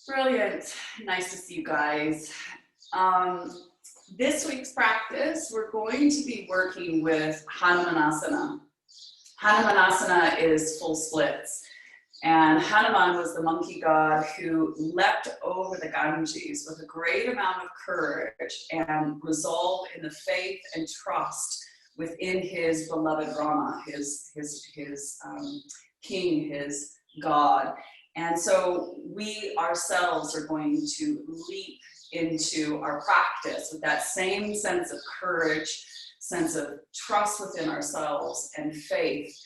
Brilliant. Nice to see you guys. This week's practice, we're going to be working with Hanumanasana. Hanumanasana is full splits. And Hanuman was the monkey god who leapt over the Ganges with a great amount of courage and resolve in the faith and trust within his beloved Rama, his king, his god. And so we ourselves are going to leap into our practice with that same sense of courage, sense of trust within ourselves and faith.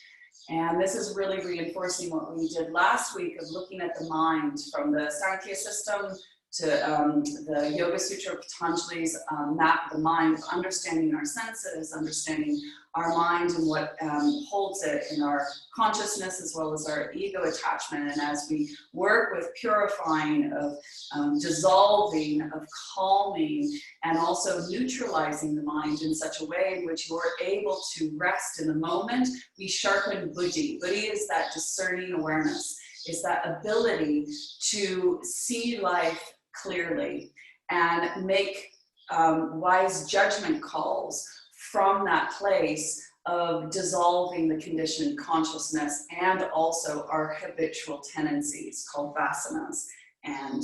And this is really reinforcing what we did last week of looking at the mind from the Sankhya system to the Yoga Sutra of Patanjali's map of the mind, understanding our senses, understanding our mind and what holds it in our consciousness as well as our ego attachment. And as we work with purifying, of dissolving, of calming, and also neutralizing the mind in such a way in which you're able to rest in the moment, we sharpen buddhi. Buddhi is that discerning awareness. Is that ability to see life clearly and make wise judgment calls from that place of dissolving the conditioned consciousness and also our habitual tendencies called vasanas, and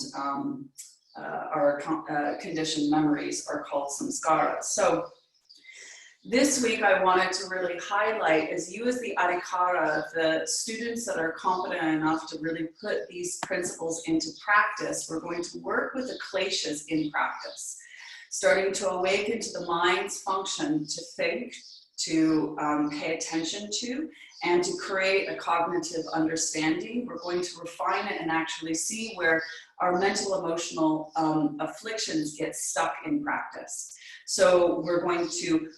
our conditioned memories are called samskaras. So this week, I wanted to really highlight, as you as the adhikara, the students that are competent enough to really put these principles into practice, we're going to work with the Kleshas in practice, starting to awaken to the mind's function to think, to pay attention to, and to create a cognitive understanding. We're going to refine it and actually see where our mental emotional afflictions get stuck in practice. So we're going to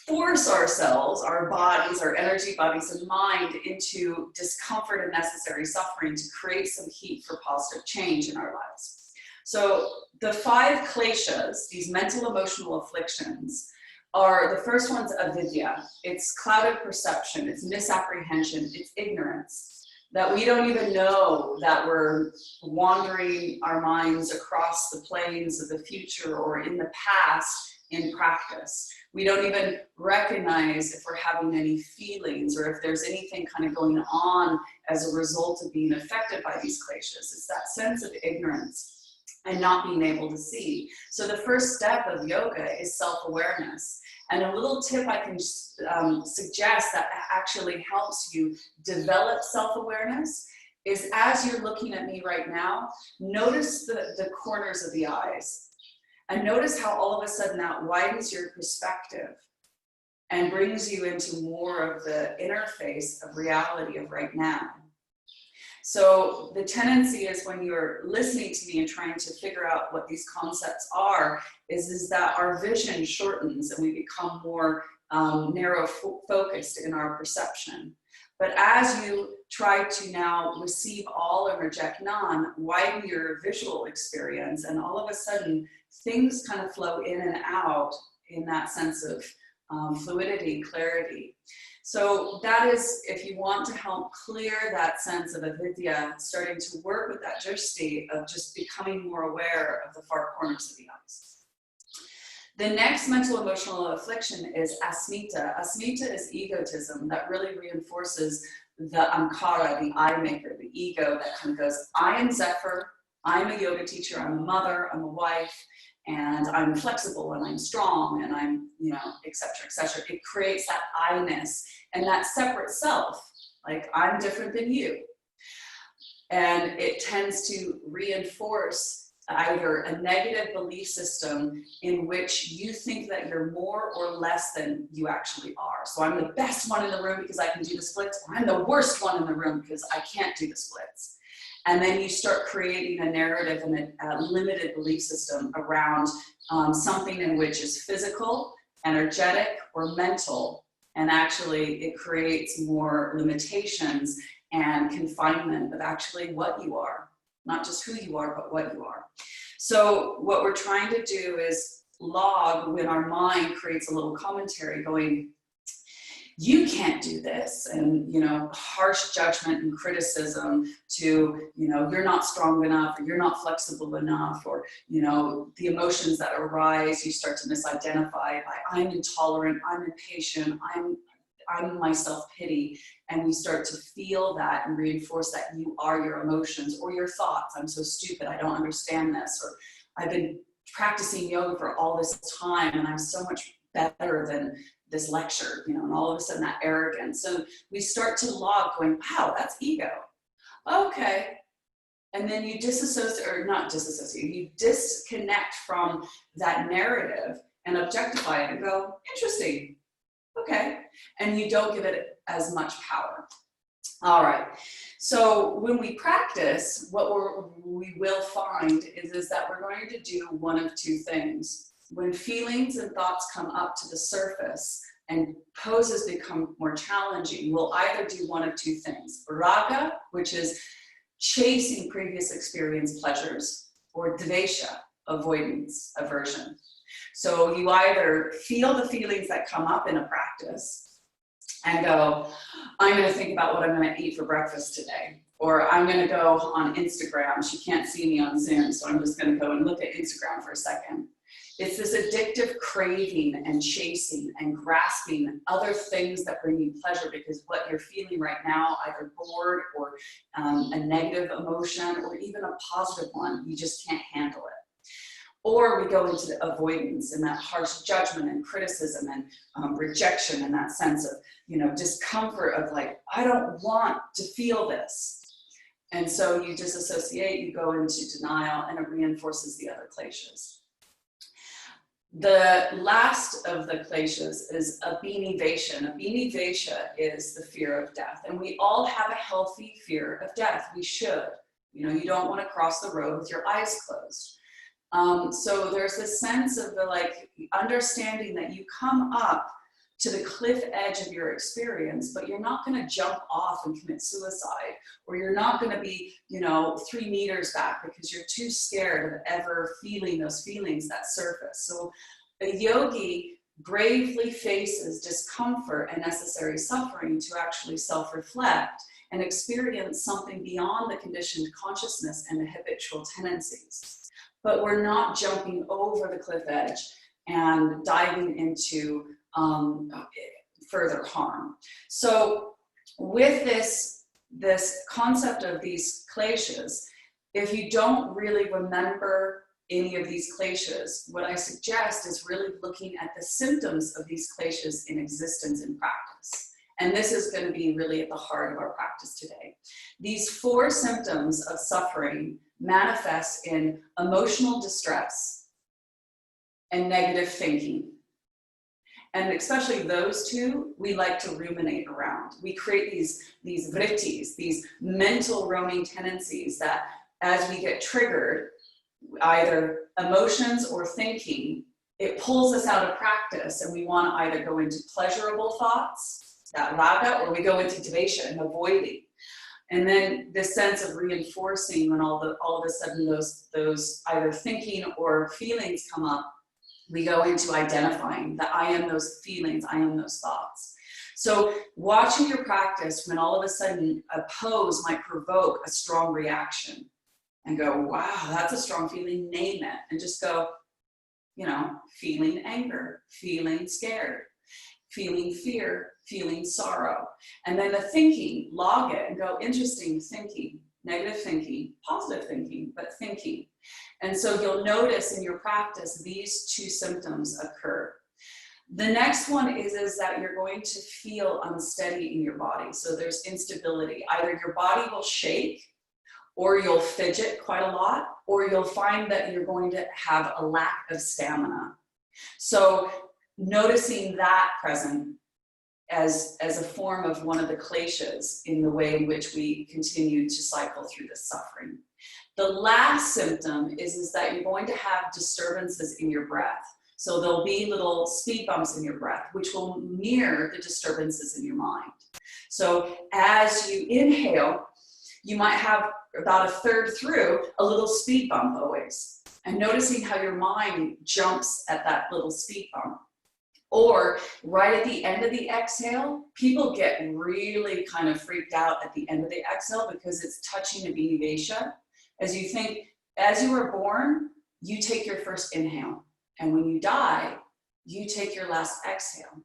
force ourselves, our bodies, our energy, bodies, and mind into discomfort and necessary suffering to create some heat for positive change in our lives. So the 5 kleshas, these mental emotional afflictions, are the first one's avidya. It's clouded perception, it's misapprehension, it's ignorance. That we don't even know that we're wandering our minds across the planes of the future or in the past in practice. We don't even recognize if we're having any feelings or if there's anything kind of going on as a result of being affected by these kleshas. It's that sense of ignorance and not being able to see. So the first step of yoga is self-awareness. And a little tip I can suggest that actually helps you develop self-awareness is, as you're looking at me right now, notice the corners of the eyes. And notice how all of a sudden that widens your perspective and brings you into more of the interface of reality of right now. So the tendency is, when you're listening to me and trying to figure out what these concepts are, is that our vision shortens and we become more narrow focused in our perception. But as you try to now receive all and reject none, widen your visual experience, and all of a sudden things kind of flow in and out in that sense of fluidity, clarity. So that is, if you want to help clear that sense of avidya, starting to work with that drishti of just becoming more aware of the far corners of the eyes. The next mental emotional affliction is Asmita. Asmita is egotism that really reinforces the ankara, the I maker, the ego that kind of goes, I am Zephyr, I'm a yoga teacher, I'm a mother, I'm a wife, and I'm flexible and I'm strong and I'm, et cetera, et cetera. It creates that I-ness and that separate self, like I'm different than you. And it tends to reinforce either a negative belief system in which you think that you're more or less than you actually are. So I'm the best one in the room because I can do the splits, or I'm the worst one in the room because I can't do the splits. And then you start creating a narrative and a limited belief system around something in which is physical, energetic, or mental. And actually it creates more limitations and confinement of actually what you are. Not just who you are, but what you are. So what we're trying to do is log when our mind creates a little commentary going, you can't do this, and, you know, harsh judgment and criticism to, you know, you're not strong enough, or you're not flexible enough, or, you know, the emotions that arise, you start to misidentify by, I'm intolerant, I'm impatient, I'm my self-pity, and we start to feel that and reinforce that you are your emotions or your thoughts. I'm so stupid, I don't understand this, or I've been practicing yoga for all this time and I'm so much better than this lecture, you know, and all of a sudden that arrogance. So we start to log going, wow, that's ego. Okay. And then you disassociate, or not disassociate, you disconnect from that narrative and objectify it and go, interesting. Okay. And you don't give it as much power. All right. So when we practice, what we will find is that we're going to do one of two things. When feelings and thoughts come up to the surface and poses become more challenging, we'll either do one of two things. Raga, which is chasing previous experience pleasures, or Dvesa, avoidance, aversion. So you either feel the feelings that come up in a practice and go, I'm going to think about what I'm going to eat for breakfast today. Or I'm going to go on Instagram. She can't see me on Zoom, so I'm just going to go and look at Instagram for a second. It's this addictive craving and chasing and grasping other things that bring you pleasure, because what you're feeling right now, either bored or a negative emotion or even a positive one, you just can't handle it. Or we go into the avoidance and that harsh judgment and criticism and rejection, and that sense of, you know, discomfort of like, I don't want to feel this. And so you disassociate, you go into denial, and it reinforces the other kleshas. The last of the kleshas is Abinivesha. Abinivesha is the fear of death. And we all have a healthy fear of death. We should. You know, you don't want to cross the road with your eyes closed. So there's this sense of the like understanding that you come up to the cliff edge of your experience, but you're not going to jump off and commit suicide, or you're not going to be, you know, 3 meters back because you're too scared of ever feeling those feelings that surface. So a yogi bravely faces discomfort and necessary suffering to actually self-reflect and experience something beyond the conditioned consciousness and the habitual tendencies. But we're not jumping over the cliff edge and diving into further harm. So with this concept of these kleshas, if you don't really remember any of these kleshas, what I suggest is really looking at the symptoms of these kleshas in existence in practice. And this is going to be really at the heart of our practice today. These 4 symptoms of suffering manifest in emotional distress and negative thinking. And especially those two, we like to ruminate around. We create these vrittis, these mental roaming tendencies that as we get triggered, either emotions or thinking, it pulls us out of practice, and we want to either go into pleasurable thoughts, that raga, or we go into dvesa and avoiding. And then this sense of reinforcing when all of a sudden those either thinking or feelings come up, we go into identifying that I am those feelings, I am those thoughts. So watching your practice when all of a sudden a pose might provoke a strong reaction and go, wow, that's a strong feeling, name it. And just go, you know, feeling anger, feeling scared, feeling fear, feeling sorrow. And then the thinking, log it and go, interesting thinking, negative thinking, positive thinking, but thinking. And so you'll notice in your practice, these 2 symptoms occur. The next one is that you're going to feel unsteady in your body. So there's instability. Either your body will shake, or you'll fidget quite a lot, or you'll find that you're going to have a lack of stamina. So noticing that present as a form of one of the kleshas in the way in which we continue to cycle through this suffering. The last symptom is that you're going to have disturbances in your breath. So there'll be little speed bumps in your breath, which will mirror the disturbances in your mind. So as you inhale, you might have about a third through a little speed bump always, and noticing how your mind jumps at that little speed bump. Or right at the end of the exhale, people get really kind of freaked out at the end of the exhale because it's touching Abinivesha. As you think, as you were born, you take your first inhale. And when you die, you take your last exhale.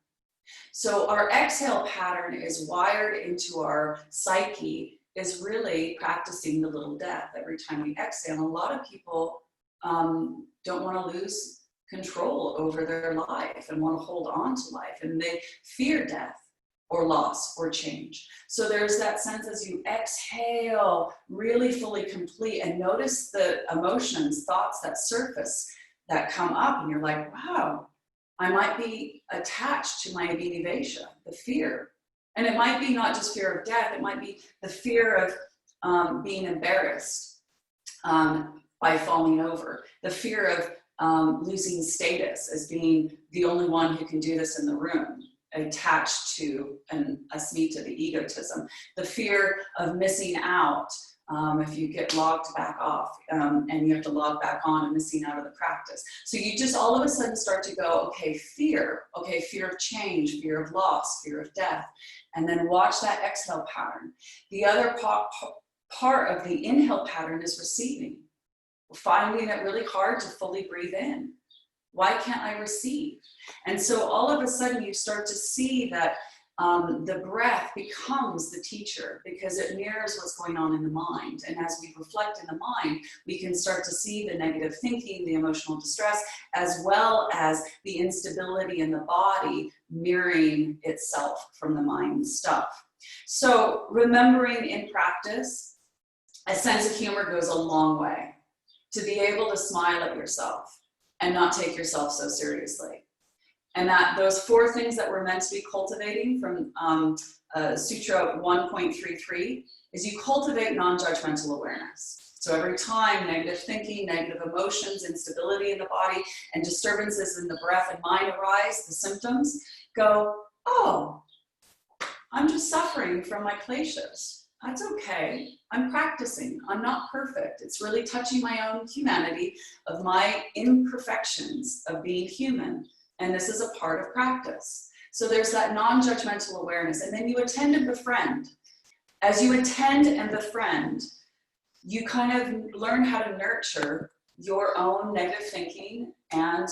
So our exhale pattern is wired into our psyche, is really practicing the little death every time we exhale. And a lot of people don't want to lose control over their life and want to hold on to life, and they fear death or loss or change. So there's that sense as you exhale, really fully complete, and notice the emotions, thoughts that surface, that come up, and you're like, wow, I might be attached to my Abinivesha, the fear. And it might be not just fear of death, it might be the fear of being embarrassed by falling over, the fear of losing status as being the only one who can do this in the room, attached to an Asmita, the egotism, the fear of missing out if you get logged back off and you have to log back on and missing out of the practice. So you just all of a sudden start to go, okay, fear of change, fear of loss, fear of death, and then watch that exhale pattern. The other part of the inhale pattern is receiving. Finding it really hard to fully breathe in. Why can't I receive? And so all of a sudden you start to see that the breath becomes the teacher because it mirrors what's going on in the mind. And as we reflect in the mind, we can start to see the negative thinking, the emotional distress, as well as the instability in the body mirroring itself from the mind stuff. So remembering in practice, a sense of humor goes a long way. To be able to smile at yourself and not take yourself so seriously. And that those 4 things that we're meant to be cultivating from Sutra 1.33 is you cultivate non-judgmental awareness. So every time negative thinking, negative emotions, instability in the body, and disturbances in the breath and mind arise, the symptoms, go, oh, I'm just suffering from my kleshas. That's okay. I'm practicing. I'm not perfect. It's really touching my own humanity of my imperfections of being human. And this is a part of practice. So there's that non-judgmental awareness. And then you attend and befriend. As you attend and befriend, you kind of learn how to nurture your own negative thinking and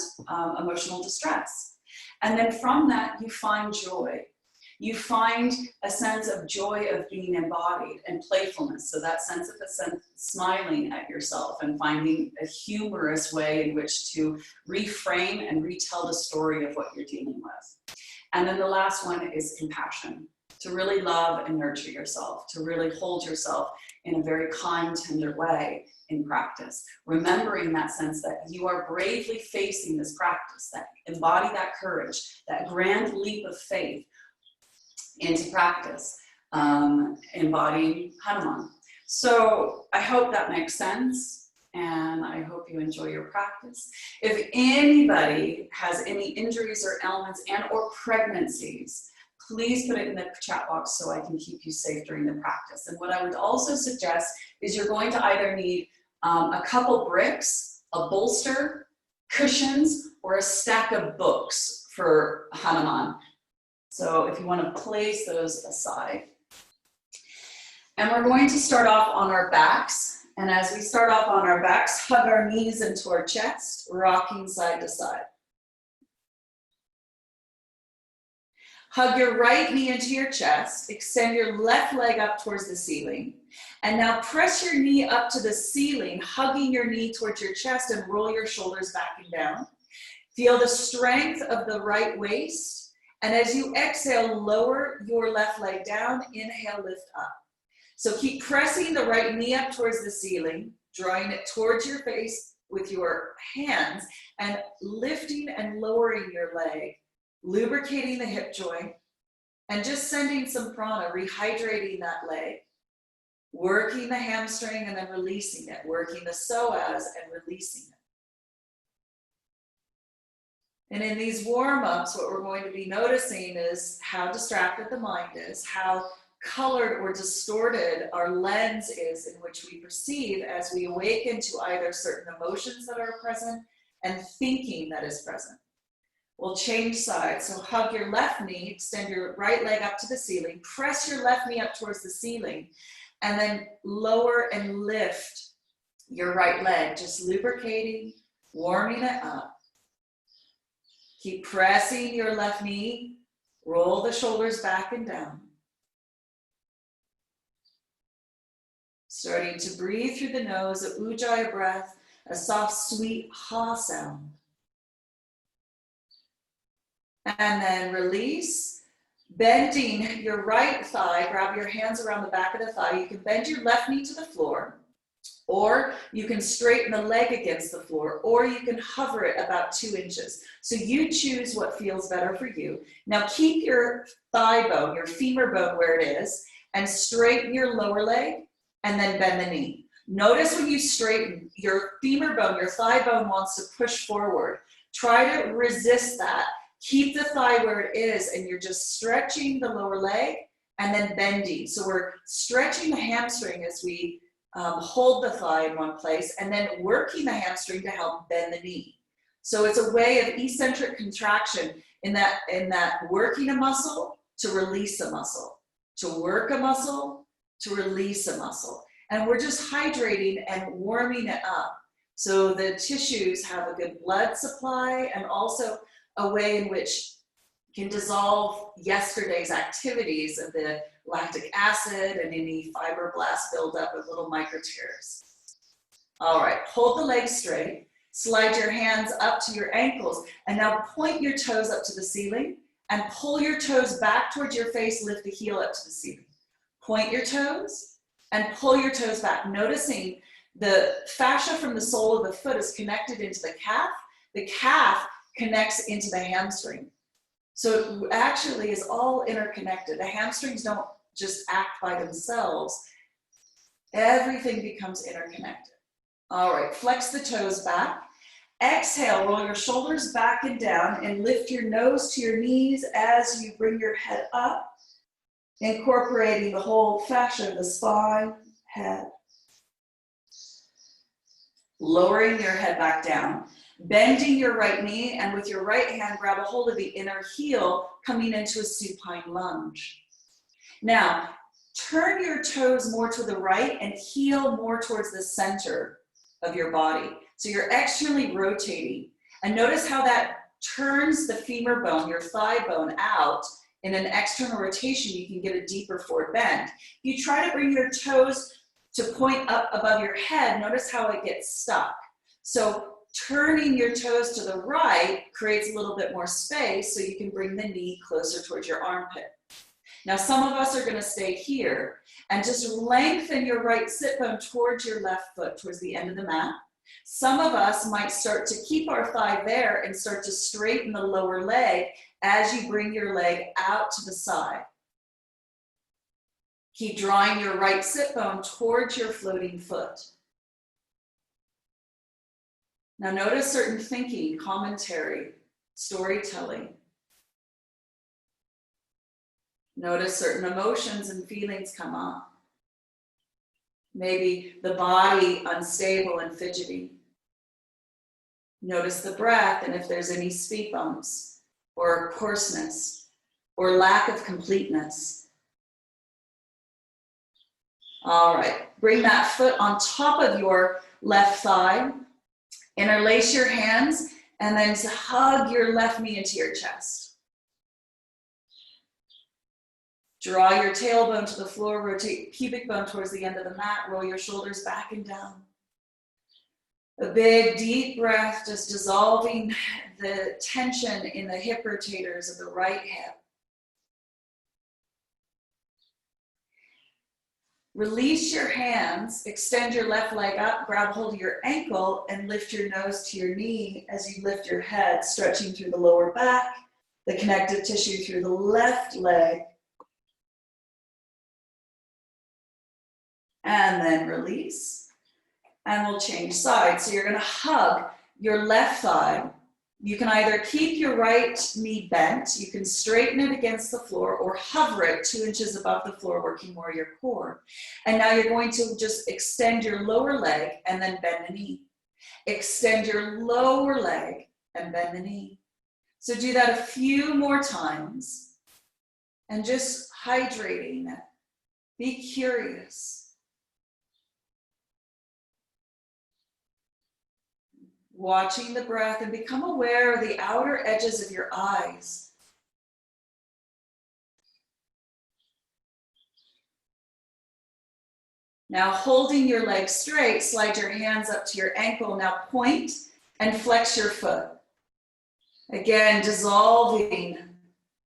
emotional distress. And then from that, you find joy. You find a sense of joy of being embodied and playfulness. So that sense of smiling at yourself and finding a humorous way in which to reframe and retell the story of what you're dealing with. And then the last one is compassion, to really love and nurture yourself, to really hold yourself in a very kind, tender way in practice. Remembering that sense that you are bravely facing this practice, that embody that courage, that grand leap of faith into practice, embodying Hanuman. So I hope that makes sense, and I hope you enjoy your practice. If anybody has any injuries or ailments and or pregnancies, please put it in the chat box so I can keep you safe during the practice. And what I would also suggest is you're going to either need a couple bricks, a bolster, cushions, or a stack of books for Hanuman. So if you want to place those aside. And we're going to start off on our backs. And as we start off on our backs, hug our knees into our chest, rocking side to side. Hug your right knee into your chest, extend your left leg up towards the ceiling. And now press your knee up to the ceiling, hugging your knee towards your chest and roll your shoulders back and down. Feel the strength of the right waist. And as you exhale, lower your left leg down, inhale, lift up. So keep pressing the right knee up towards the ceiling, drawing it towards your face with your hands and lifting and lowering your leg, lubricating the hip joint and just sending some prana, rehydrating that leg, working the hamstring and then releasing it, working the psoas and releasing it. And in these warm-ups, what we're going to be noticing is how distracted the mind is, how colored or distorted our lens is in which we perceive as we awaken to either certain emotions that are present and thinking that is present. We'll change sides. So hug your left knee, extend your right leg up to the ceiling, press your left knee up towards the ceiling, and then lower and lift your right leg, just lubricating, warming it up. Keep pressing your left knee, roll the shoulders back and down. Starting to breathe through the nose, a ujjayi breath, a soft, sweet ha sound. And then release, bending your right thigh, grab your hands around the back of the thigh. You can bend your left knee to the floor, or you can straighten the leg against the floor, or you can hover it about 2 inches. So you choose what feels better for you. Now keep your thigh bone, your femur bone where it is, and straighten your lower leg, and then bend the knee. Notice when you straighten, your femur bone, your thigh bone wants to push forward. Try to resist that. Keep the thigh where it is, and you're just stretching the lower leg and then bending. So we're stretching the hamstring as we hold the thigh in one place, and then working the hamstring to help bend the knee. So it's a way of eccentric contraction in that working a muscle to release a muscle, to work a muscle to release a muscle. And we're just hydrating and warming it up so the tissues have a good blood supply, and also a way in which can dissolve yesterday's activities of the lactic acid and any fibroblast buildup of little micro tears. All right, hold the legs straight, slide your hands up to your ankles, and now point your toes up to the ceiling and pull your toes back towards your face, lift the heel up to the ceiling. Point your toes and pull your toes back, noticing the fascia from the sole of the foot is connected into the calf. The calf connects into the hamstring. So it actually is all interconnected. The hamstrings don't just act by themselves. Everything becomes interconnected. All right, flex the toes back. Exhale, roll your shoulders back and down and lift your nose to your knees as you bring your head up, incorporating the whole fascia of the spine, head. Lowering your head back down. Bending your right knee, and with your right hand, grab a hold of the inner heel, coming into a supine lunge. Now, turn your toes more to the right and heel more towards the center of your body. So you're externally rotating. And notice how that turns the femur bone, your thigh bone, out. In an external rotation, you can get a deeper forward bend. If you try to bring your toes to point up above your head, notice how it gets stuck. So turning your toes to the right creates a little bit more space so you can bring the knee closer towards your armpit. Now, some of us are going to stay here and just lengthen your right sit bone towards your left foot, towards the end of the mat. Some of us might start to keep our thigh there and start to straighten the lower leg as you bring your leg out to the side. Keep drawing your right sit bone towards your floating foot. Now notice certain thinking, commentary, storytelling. Notice certain emotions and feelings come up. Maybe the body unstable and fidgety. Notice the breath and if there's any speed bumps or coarseness or lack of completeness. All right, bring that foot on top of your left thigh. Interlace your hands and then hug your left knee into your chest. Draw your tailbone to the floor, rotate pubic bone towards the end of the mat, roll your shoulders back and down. A big deep breath, just dissolving the tension in the hip rotators of the right hip. Release your hands, extend your left leg up, grab hold of your ankle, and lift your nose to your knee as you lift your head, stretching through the lower back, the connective tissue through the left leg. And then release. And we'll change sides. So you're going to hug your left thigh. You can either keep your right knee bent, you can straighten it against the floor, or hover it 2 inches above the floor, working more your core. And now you're going to just extend your lower leg and then bend the knee. Extend your lower leg and bend the knee. So do that a few more times and just hydrating. Be curious. Watching the breath and become aware of the outer edges of your eyes. Now holding your legs straight, slide your hands up to your ankle. Now point and flex your foot. Again, dissolving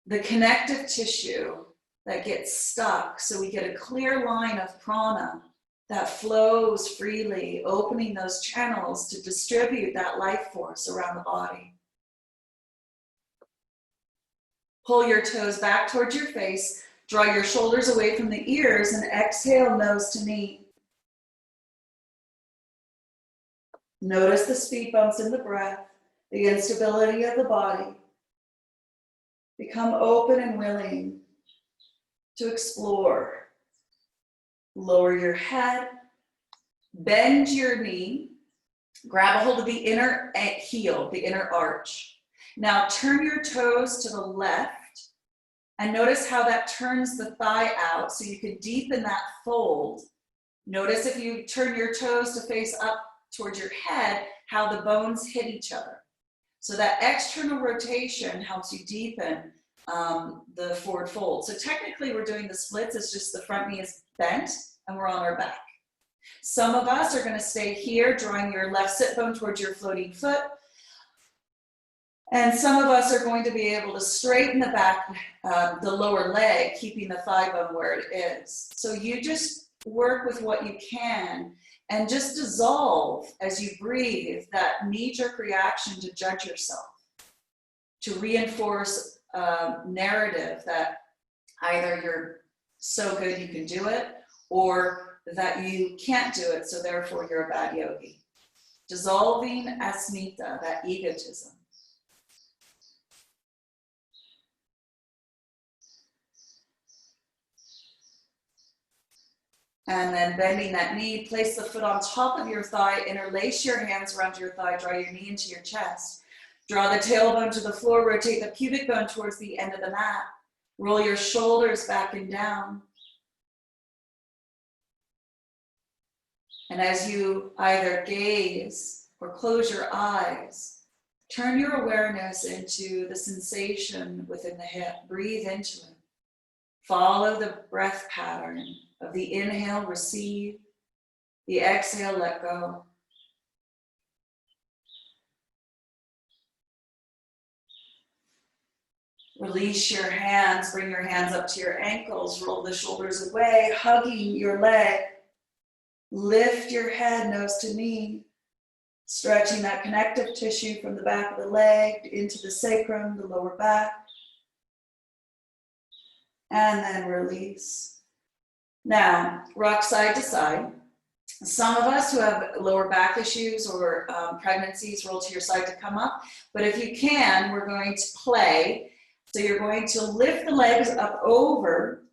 the connective tissue that gets stuck so we get a clear line of prana that flows freely, opening those channels to distribute that life force around the body. Pull your toes back towards your face, draw your shoulders away from the ears, and exhale nose to knee. Notice the speed bumps in the breath, the instability of the body. Become open and willing to explore. Lower your head, bend your knee, grab a hold of the inner heel, the inner arch. Now turn your toes to the left and notice how that turns the thigh out so you can deepen that fold. Notice if you turn your toes to face up towards your head, how the bones hit each other. So that external rotation helps you deepen the forward fold. So technically we're doing the splits, it's just the front knee is bent and we're on our back. Some of us are going to stay here, drawing your left sit bone towards your floating foot. And some of us are going to be able to straighten the back, the lower leg, keeping the thigh bone where it is. So you just work with what you can and just dissolve as you breathe that knee-jerk reaction to judge yourself, to reinforce a narrative that either you're so good you can do it or that you can't do it, so therefore you're a bad yogi. Dissolving Asmita, that egotism. And then bending that knee, place the foot on top of your thigh, interlace your hands around your thigh, draw your knee into your chest. Draw the tailbone to the floor, rotate the pubic bone towards the end of the mat. Roll your shoulders back and down. And as you either gaze or close your eyes, turn your awareness into the sensation within the hip. Breathe into it. Follow the breath pattern of the inhale, receive, the exhale, let go. Release your hands, bring your hands up to your ankles, roll the shoulders away, hugging your leg. Lift your head, nose to knee, stretching that connective tissue from the back of the leg into the sacrum, the lower back. And then release. Now, rock side to side. Some of us who have lower back issues or pregnancies, roll to your side to come up. But if you can, we're going to play. So you're going to lift the legs up over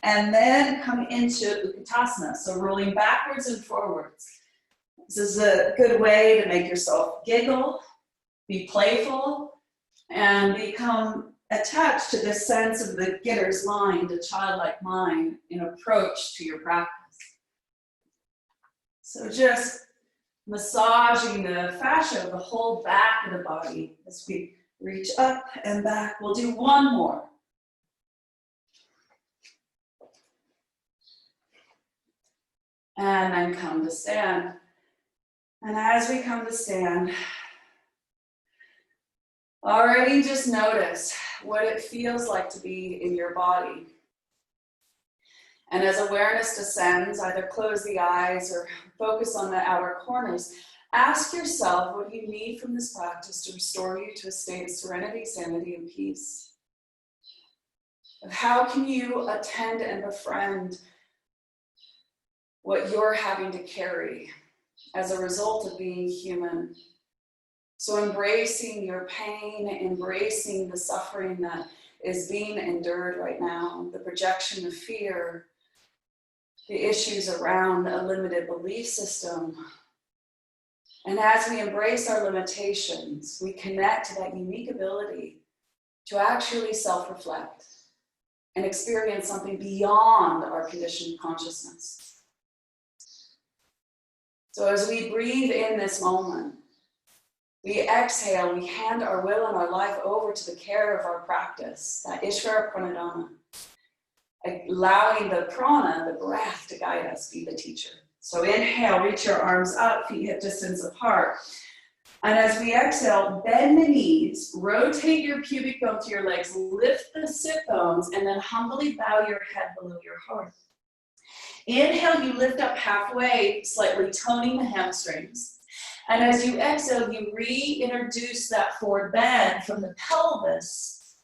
and then come into Utkatasana. So rolling backwards and forwards. This is a good way to make yourself giggle, be playful, and become attached to this sense of the beginner's mind, a childlike mind in approach to your practice. So just massaging the fascia of the whole back of the body as we reach up and back. We'll do one more. And then come to stand. And as we come to stand, already just notice what it feels like to be in your body. And as awareness descends, either close the eyes or focus on the outer corners. Ask yourself, what do you need from this practice to restore you to a state of serenity, sanity, and peace? How can you attend and befriend what you're having to carry as a result of being human? So embracing your pain, embracing the suffering that is being endured right now, the projection of fear, the issues around a limited belief system. And as we embrace our limitations, we connect to that unique ability to actually self-reflect and experience something beyond our conditioned consciousness. So as we breathe in this moment, we exhale, we hand our will and our life over to the care of our practice, that Ishvara Pranadhana, allowing the prana, the breath, to guide us, be the teacher. So inhale, reach your arms up, feet hip distance apart. And as we exhale, bend the knees, rotate your pubic bone to your legs, lift the sit bones, and then humbly bow your head below your heart. Inhale, you lift up halfway, slightly toning the hamstrings. And as you exhale, you reintroduce that forward bend from the pelvis.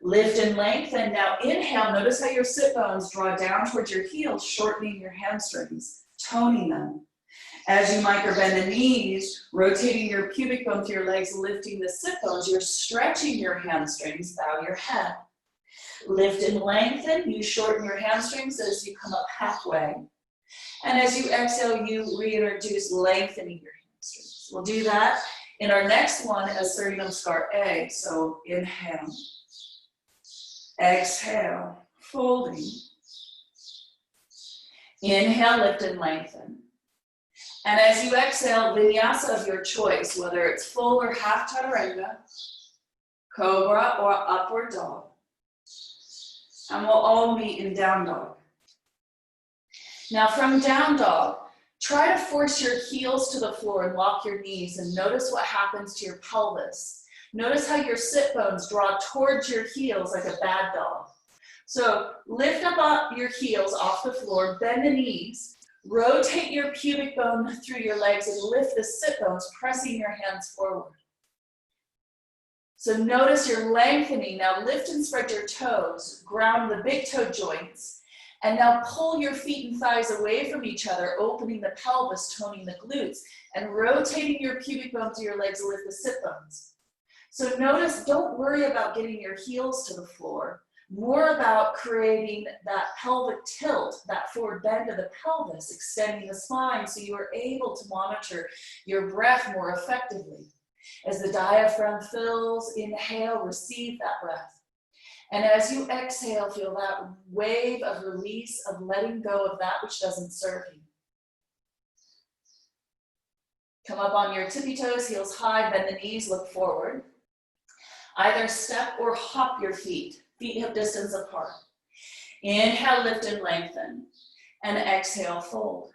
Lift and lengthen. Now inhale, notice how your sit bones draw down towards your heels, shortening your hamstrings, toning them. As you microbend the knees, rotating your pubic bone to your legs, lifting the sit bones, you're stretching your hamstrings, bow your head. Lift and lengthen, you shorten your hamstrings as you come up halfway. And as you exhale, you reintroduce lengthening your hamstrings. We'll do that in our next one as Surya Namaskar A. So inhale, exhale, folding. Inhale, lift and lengthen. And as you exhale, vinyasa of your choice, whether it's full or half chaturanga, cobra or upward dog. And we'll all meet in down dog. Now from down dog, try to force your heels to the floor and lock your knees and notice what happens to your pelvis. Notice how your sit bones draw towards your heels like a bad dog. So lift up your heels off the floor, bend the knees, rotate your pubic bone through your legs and lift the sit bones, pressing your hands forward. So notice you're lengthening. Now lift and spread your toes, ground the big toe joints, and now pull your feet and thighs away from each other, opening the pelvis, toning the glutes, and rotating your pubic bone through your legs, lift the sit bones. So notice, don't worry about getting your heels to the floor, more about creating that pelvic tilt, that forward bend of the pelvis, extending the spine so you are able to monitor your breath more effectively. As the diaphragm fills, inhale, receive that breath. And as you exhale, feel that wave of release, of letting go of that which doesn't serve you. Come up on your tippy toes, heels high, bend the knees, look forward. Either step or hop your feet, feet hip distance apart. Inhale, lift and lengthen. And exhale, fold.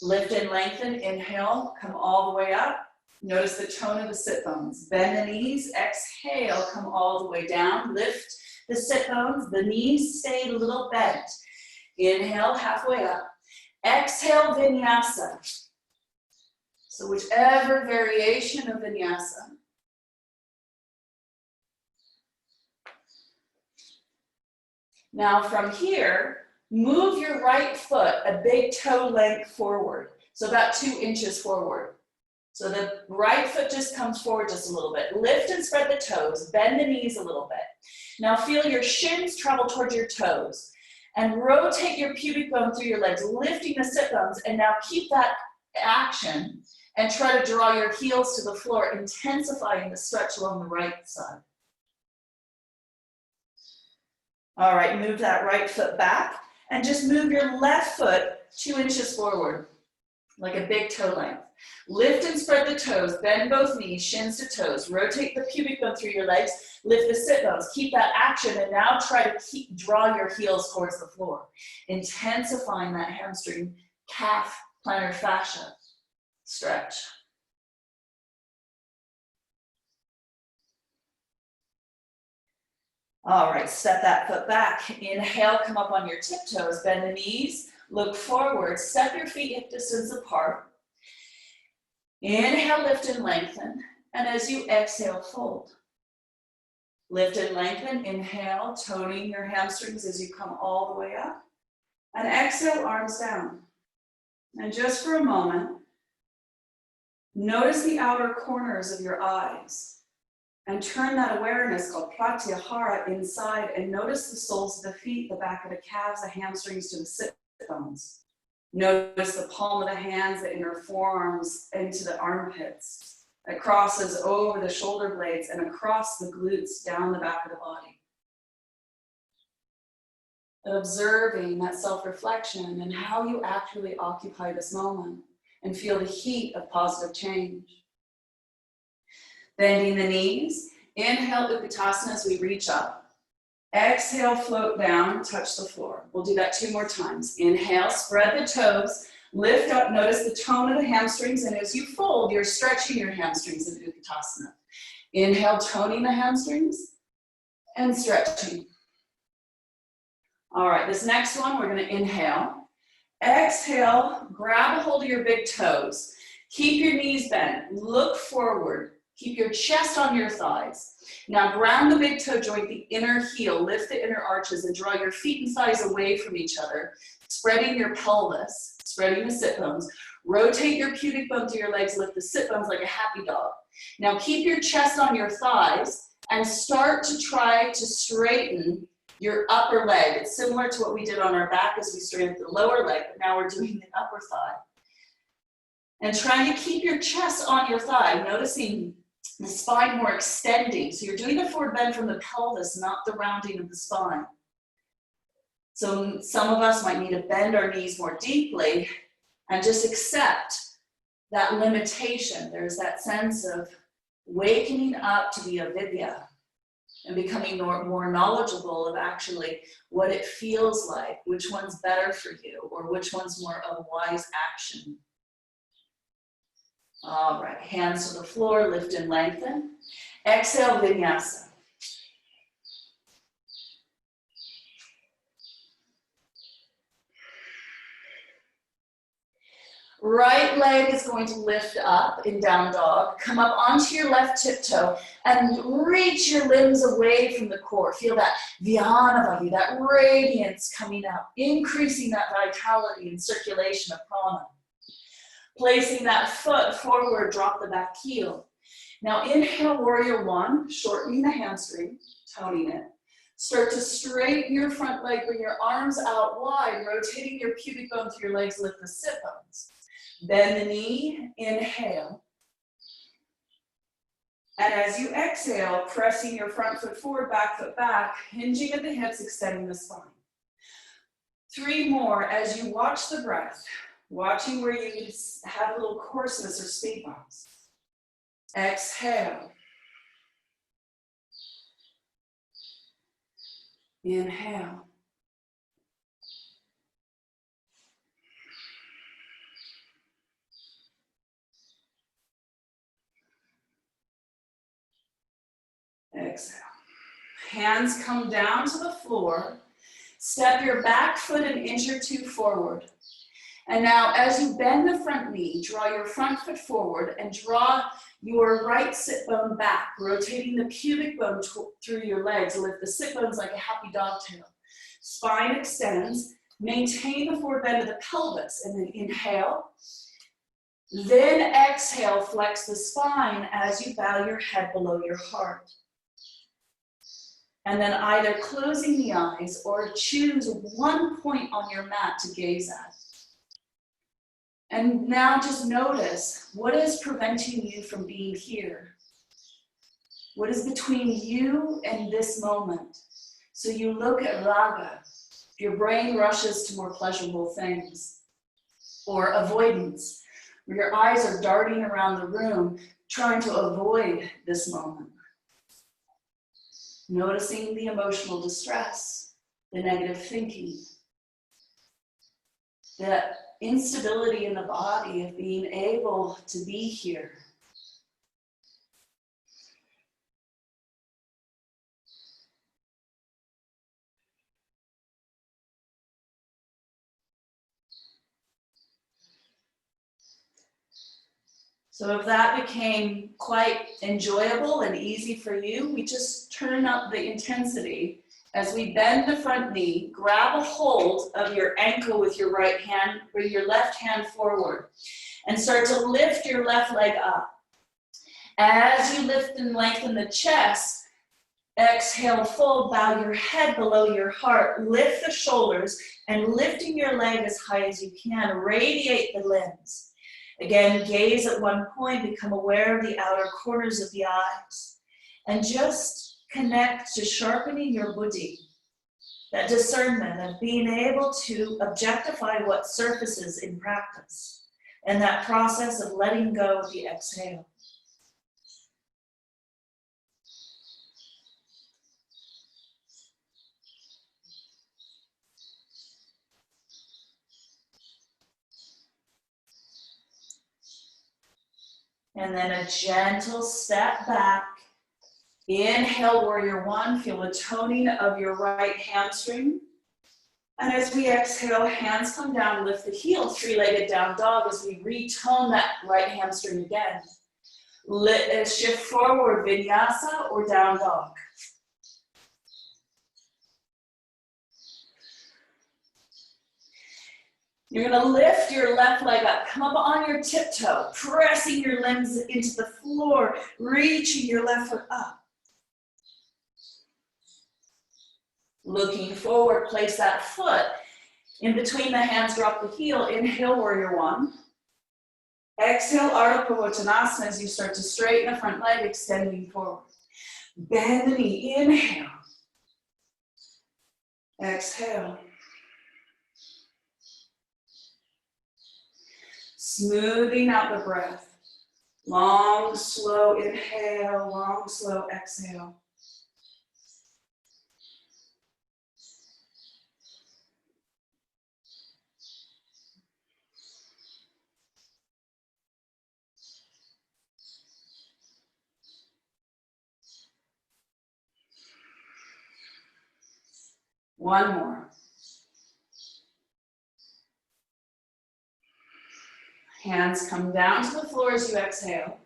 Lift and lengthen, inhale, come all the way up. Notice the tone of the sit bones. Bend the knees, exhale, come all the way down. Lift the sit bones, the knees stay a little bent. Inhale, halfway up. Exhale, vinyasa. So whichever variation of vinyasa. Now from here, move your right foot a big toe length forward. So about 2 inches forward. So the right foot just comes forward just a little bit. Lift and spread the toes, bend the knees a little bit. Now feel your shins travel towards your toes and rotate your pubic bone through your legs, lifting the sit bones, and now keep that action and try to draw your heels to the floor, intensifying the stretch along the right side. All right, move that right foot back and just move your left foot 2 inches forward, like a big toe length. Lift and spread the toes, bend both knees, shins to toes, rotate the pubic bone through your legs, lift the sit bones, keep that action, and now try to draw your heels towards the floor, intensifying that hamstring, calf, plantar fascia stretch. All right, step that foot back. Inhale, come up on your tiptoes, bend the knees, look forward, step your feet hip distance apart. Inhale, lift and lengthen, and as you exhale, fold. Lift and lengthen, inhale, toning your hamstrings as you come all the way up, and exhale, arms down. And just for a moment, notice the outer corners of your eyes, and turn that awareness called pratyahara inside, and notice the soles of the feet, the back of the calves, the hamstrings to the sit bones. Notice the palm of the hands, the inner forearms into the armpits. It crosses over the shoulder blades and across the glutes down the back of the body. Observing that self-reflection and how you actually occupy this moment and feel the heat of positive change. Bending the knees. Inhale, Utkatasana as we reach up. Exhale, float down, touch the floor. We'll do that 2 more times. Inhale, spread the toes, lift up, notice the tone of the hamstrings, and as you fold, you're stretching your hamstrings in Utkatasana. Inhale, toning the hamstrings and stretching. All right, this next one, we're gonna inhale. Exhale, grab a hold of your big toes. Keep your knees bent, look forward. Keep your chest on your thighs. Now ground the big toe joint, the inner heel, lift the inner arches and draw your feet and thighs away from each other, spreading your pelvis, spreading the sit bones. Rotate your pubic bone through your legs, lift the sit bones like a happy dog. Now keep your chest on your thighs and start to try to straighten your upper leg. It's similar to what we did on our back as we straightened the lower leg, but now we're doing the upper thigh. And trying to keep your chest on your thigh, noticing the spine more extending. So you're doing the forward bend from the pelvis, not the rounding of the spine. So some of us might need to bend our knees more deeply and just accept that limitation. There's that sense of wakening up to the Avidya and becoming more knowledgeable of actually what it feels like, which one's better for you, or which one's more of wise action. All right, hands to the floor, lift and lengthen. Exhale, Vinyasa. Right leg is going to lift up in down dog. Come up onto your left tiptoe and reach your limbs away from the core. Feel that Vinyasa, that radiance coming out, increasing that vitality and circulation of prana. Placing that foot forward, drop the back heel. Now inhale, warrior one, shortening the hamstring, toning it. Start to straighten your front leg, bring your arms out wide, rotating your pubic bone through your legs, lift the sit bones. Bend the knee, inhale. And as you exhale, pressing your front foot forward, back, hinging at the hips, extending the spine. 3 more as you watch the breath, watching where you have a little coarseness or speed bumps. Exhale. Inhale. Exhale. Hands come down to the floor. Step your back foot an inch or 2 forward. And now as you bend the front knee, draw your front foot forward and draw your right sit bone back, rotating the pubic bone through your legs. Lift the sit bones like a happy dog tail. Spine extends. Maintain the forward bend of the pelvis and then inhale. Then exhale, flex the spine as you bow your head below your heart. And then either closing the eyes or choose one point on your mat to gaze at. And now just notice what is preventing you from being here. What is between you and this moment? So you look at Raga, your brain rushes to more pleasurable things. Or avoidance, where your eyes are darting around the room, trying to avoid this moment. Noticing the emotional distress, the negative thinking, the instability in the body of being able to be here. So if that became quite enjoyable and easy for you, we just turn up the intensity as we bend the front knee, grab a hold of your ankle with your right hand, bring your left hand forward, and start to lift your left leg up. As you lift and lengthen the chest, exhale, fold, bow your head below your heart, lift the shoulders, and lifting your leg as high as you can, radiate the limbs. Again, gaze at one point, become aware of the outer corners of the eyes, and just connect to sharpening your buddhi, that discernment of being able to objectify what surfaces in practice, and that process of letting go of the exhale. And then a gentle step back. Inhale, warrior one. Feel the toning of your right hamstring. And as we exhale, hands come down, lift the heel, three-legged down dog as we retone that right hamstring again. Shift forward, vinyasa or down dog. You're gonna lift your left leg up, come up on your tiptoe, pressing your limbs into the floor, reaching your left foot up. Looking forward, place that foot in between the hands, drop the heel, inhale, warrior one. Exhale, Ardha Parvattanasana as you start to straighten the front leg, extending forward. Bend the knee, inhale. Exhale. Smoothing out the breath. Long, slow inhale, long, slow exhale. One more. Hands come down to the floor as you exhale.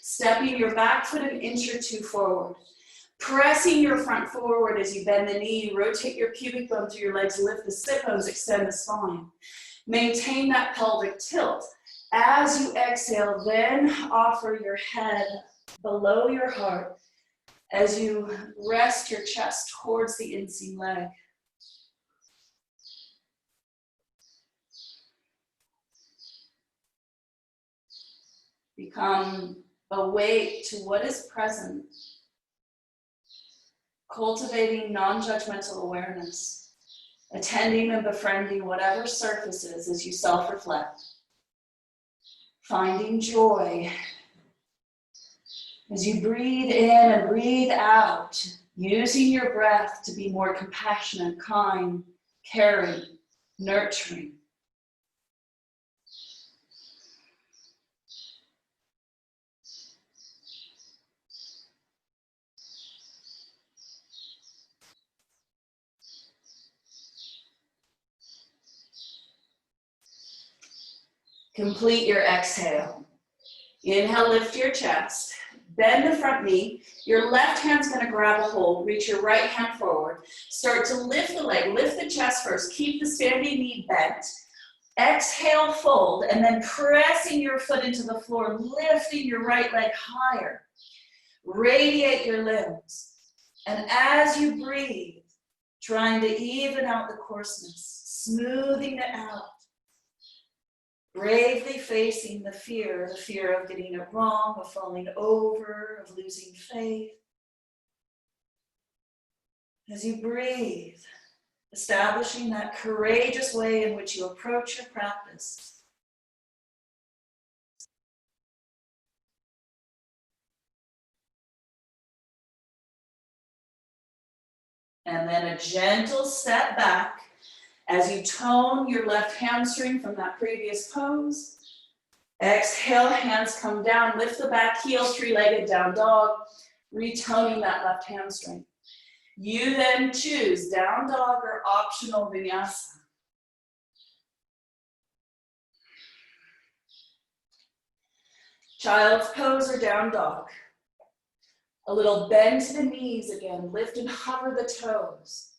Stepping your back foot an inch or two forward. Pressing your front forward as you bend the knee, rotate your pubic bone through your legs, lift the sit bones, extend the spine. Maintain that pelvic tilt. As you exhale, then offer your head below your heart as you rest your chest towards the inseam leg. Become awake to what is present, cultivating non-judgmental awareness, attending and befriending whatever surfaces as you self-reflect, finding joy as you breathe in and breathe out, using your breath to be more compassionate, kind, caring, nurturing. Complete your exhale. Inhale, lift your chest. Bend the front knee. Your left hand's gonna grab a hold. Reach your right hand forward. Start to lift the leg. Lift the chest first. Keep the standing knee bent. Exhale, fold, and then pressing your foot into the floor, lifting your right leg higher. Radiate your limbs. And as you breathe, trying to even out the coarseness, smoothing it out. Bravely facing the fear of getting it wrong, of falling over, of losing faith. As you breathe, establishing that courageous way in which you approach your practice. And then a gentle step back as you tone your left hamstring from that previous pose. Exhale, hands come down, lift the back heel, three-legged down dog, retoning that left hamstring. You then choose down dog or optional vinyasa. Child's pose or down dog. A little bend to the knees again, lift and hover the toes.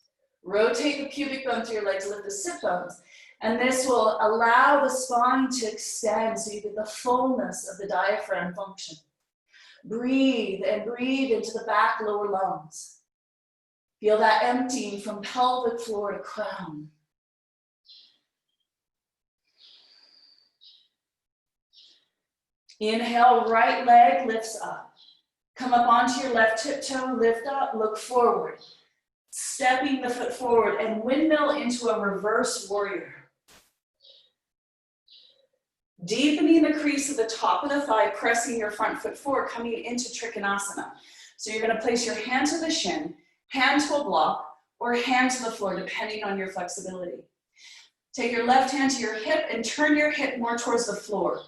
Rotate the pubic bone through your legs, lift the sit bones. And this will allow the spine to extend so you get the fullness of the diaphragm function. Breathe and breathe into the back lower lungs. Feel that emptying from pelvic floor to crown. Inhale, right leg lifts up. Come up onto your left tiptoe, lift up, look forward. Stepping the foot forward and windmill into a reverse warrior. Deepening the crease of the top of the thigh, pressing your front foot forward, coming into Trikonasana. So you're gonna place your hand to the shin, hand to a block, or hand to the floor, depending on your flexibility. Take your left hand to your hip and turn your hip more towards the floor.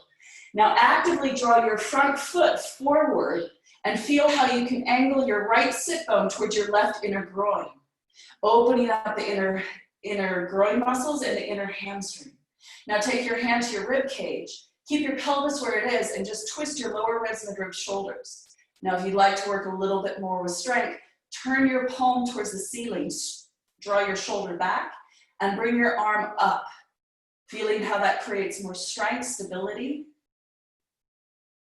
Now actively draw your front foot forward and feel how you can angle your right sit bone towards your left inner groin, opening up the inner groin muscles and the inner hamstring. Now take your hand to your rib cage, keep your pelvis where it is, and just twist your lower ribs and the rib shoulders. Now if you'd like to work a little bit more with strength, turn your palm towards the ceiling, draw your shoulder back, and bring your arm up, feeling how that creates more strength, stability.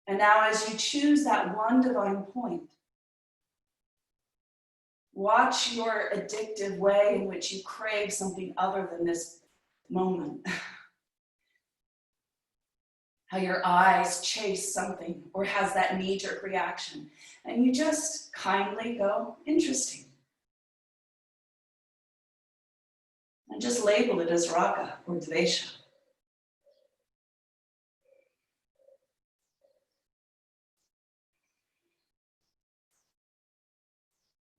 And now as you choose that one divine point, watch your addictive way in which you crave something other than this moment. How your eyes chase something or has that knee-jerk reaction. And you just kindly go, interesting. And just label it as Raga or Dvesa.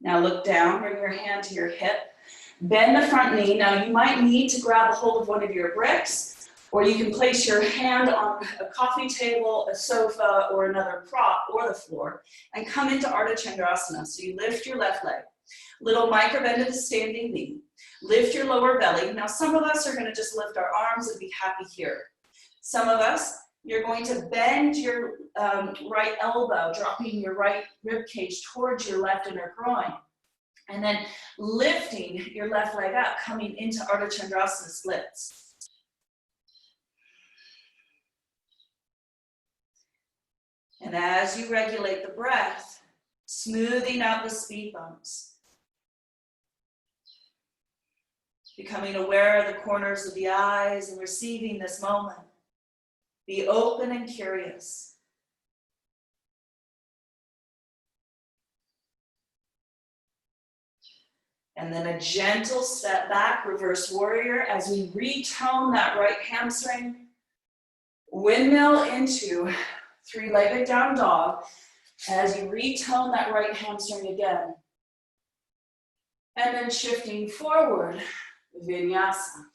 Now look down, bring your hand to your hip, bend the front knee. Now you might need to grab a hold of one of your bricks, or you can place your hand on a coffee table, a sofa, or another prop, or the floor, and come into Ardha Chandrasana. So you lift your left leg, little micro bend of the standing knee, lift your lower belly. Now some of us are gonna just lift our arms and be happy here. Some of us, you're going to bend your right elbow, dropping your right rib cage towards your left inner groin. And then lifting your left leg up, coming into Ardha Chandrasana splits. And as you regulate the breath, smoothing out the speed bumps. Becoming aware of the corners of the eyes and receiving this moment. Be open and curious. And then a gentle step back, reverse warrior, as we retone that right hamstring. Windmill into three-legged down dog as you retone that right hamstring again. And then shifting forward, Vinyasa.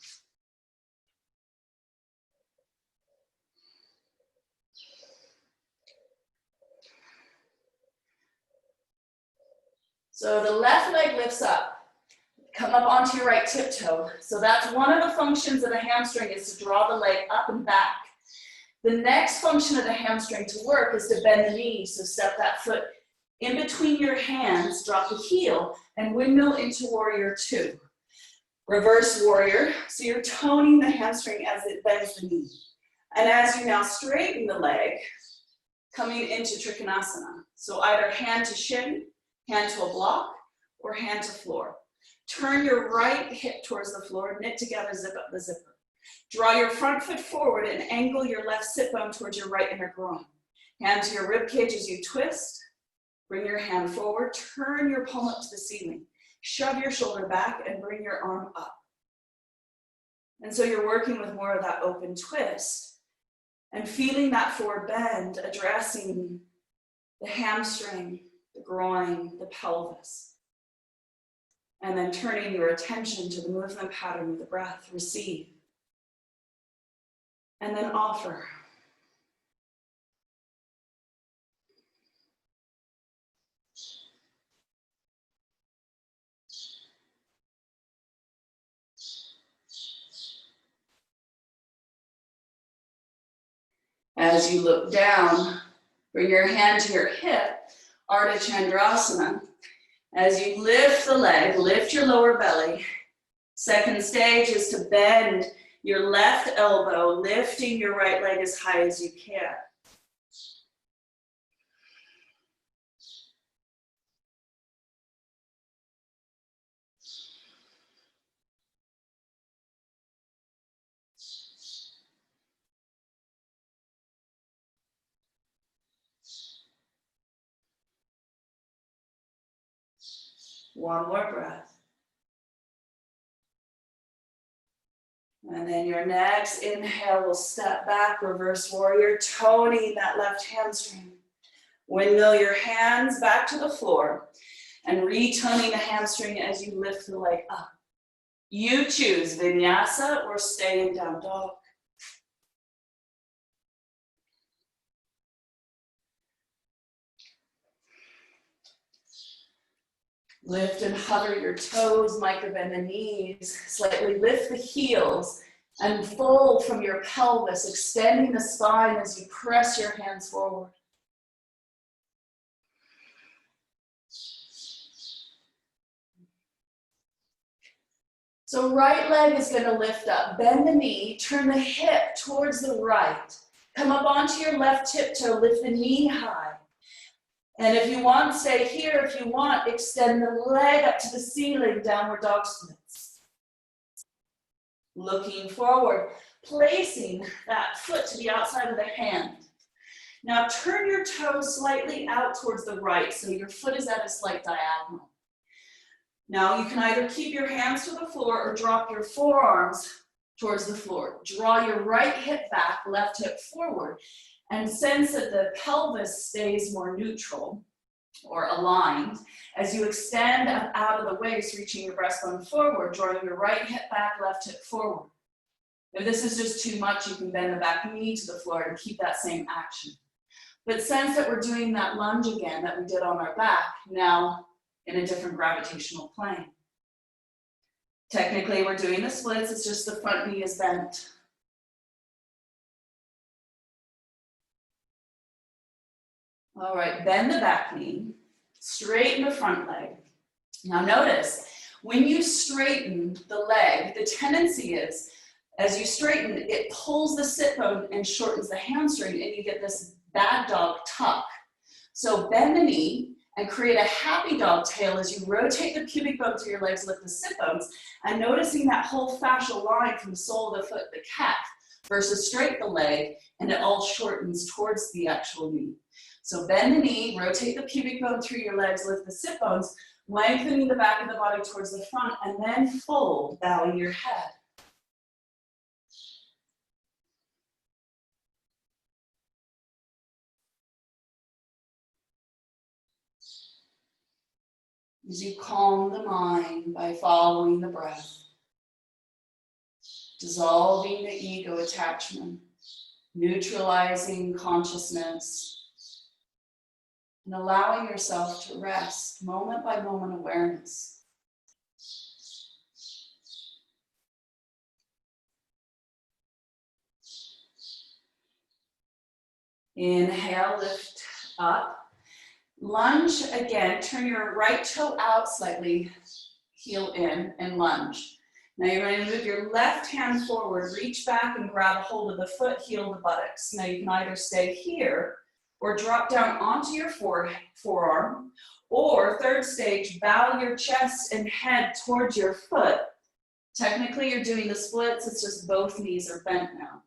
So the left leg lifts up. Come up onto your right tiptoe. So that's one of the functions of the hamstring, is to draw the leg up and back. The next function of the hamstring to work is to bend the knee. So step that foot in between your hands, drop the heel, and windmill into warrior two. Reverse warrior, so you're toning the hamstring as it bends the knee. And as you now straighten the leg, coming into Trikonasana. So either hand to shin, hand to a block, or hand to floor. Turn your right hip towards the floor, knit together, zip up the zipper. Draw your front foot forward and angle your left sit bone towards your right inner groin. Hand to your rib cage as you twist. Bring your hand forward, turn your palm up to the ceiling. Shove your shoulder back and bring your arm up. And so you're working with more of that open twist and feeling that forward bend, addressing the hamstring, the groin, the pelvis. And then turning your attention to the movement pattern of the breath. Receive. And then offer. As you look down, bring your hand to your hip, Ardha Chandrasana. As you lift the leg, lift your lower belly. Second stage is to bend your left elbow, lifting your right leg as high as you can. One more breath. And then your next inhale will step back, reverse warrior, toning that left hamstring. Windmill your hands back to the floor and retoning the hamstring as you lift the leg up. You choose vinyasa or stay in down dog. Lift and hover your toes, micro bend the knees, slightly lift the heels and fold from your pelvis, extending the spine as you press your hands forward. So right leg is going to lift up, bend the knee, turn the hip towards the right. Come up onto your left tiptoe, lift the knee high. And if you want, stay here. If you want, extend the leg up to the ceiling, downward dog splits. Looking forward, placing that foot to the outside of the hand. Now turn your toes slightly out towards the right, so your foot is at a slight diagonal. Now you can either keep your hands to the floor or drop your forearms towards the floor. Draw your right hip back, left hip forward, and sense that the pelvis stays more neutral or aligned as you extend out of the waist, reaching your breastbone forward, drawing your right hip back, left hip forward. If this is just too much, you can bend the back knee to the floor and keep that same action. But sense that we're doing that lunge again that we did on our back, now in a different gravitational plane. Technically, we're doing the splits, it's just the front knee is bent. All right, bend the back knee, straighten the front leg. Now notice, when you straighten the leg, the tendency is, as you straighten, it pulls the sit bone and shortens the hamstring, and you get this bad dog tuck. So bend the knee and create a happy dog tail as you rotate the pubic bone through your legs, lift the sit bones, and noticing that whole fascial line from the sole of the foot, the calf, versus straight the leg, and it all shortens towards the actual knee. So bend the knee, rotate the pubic bone through your legs, lift the sit bones, lengthening the back of the body towards the front, and then fold, bowing your head. As you calm the mind by following the breath, dissolving the ego attachment, neutralizing consciousness, and allowing yourself to rest, moment by moment awareness. Inhale, lift up. Lunge again, turn your right toe out slightly, heel in, and lunge. Now you're going to move your left hand forward, reach back and grab a hold of the foot, heel the buttocks. Now you can either stay here or drop down onto your forearm, or third stage, bow your chest and head towards your foot. Technically you're doing the splits, it's just both knees are bent now.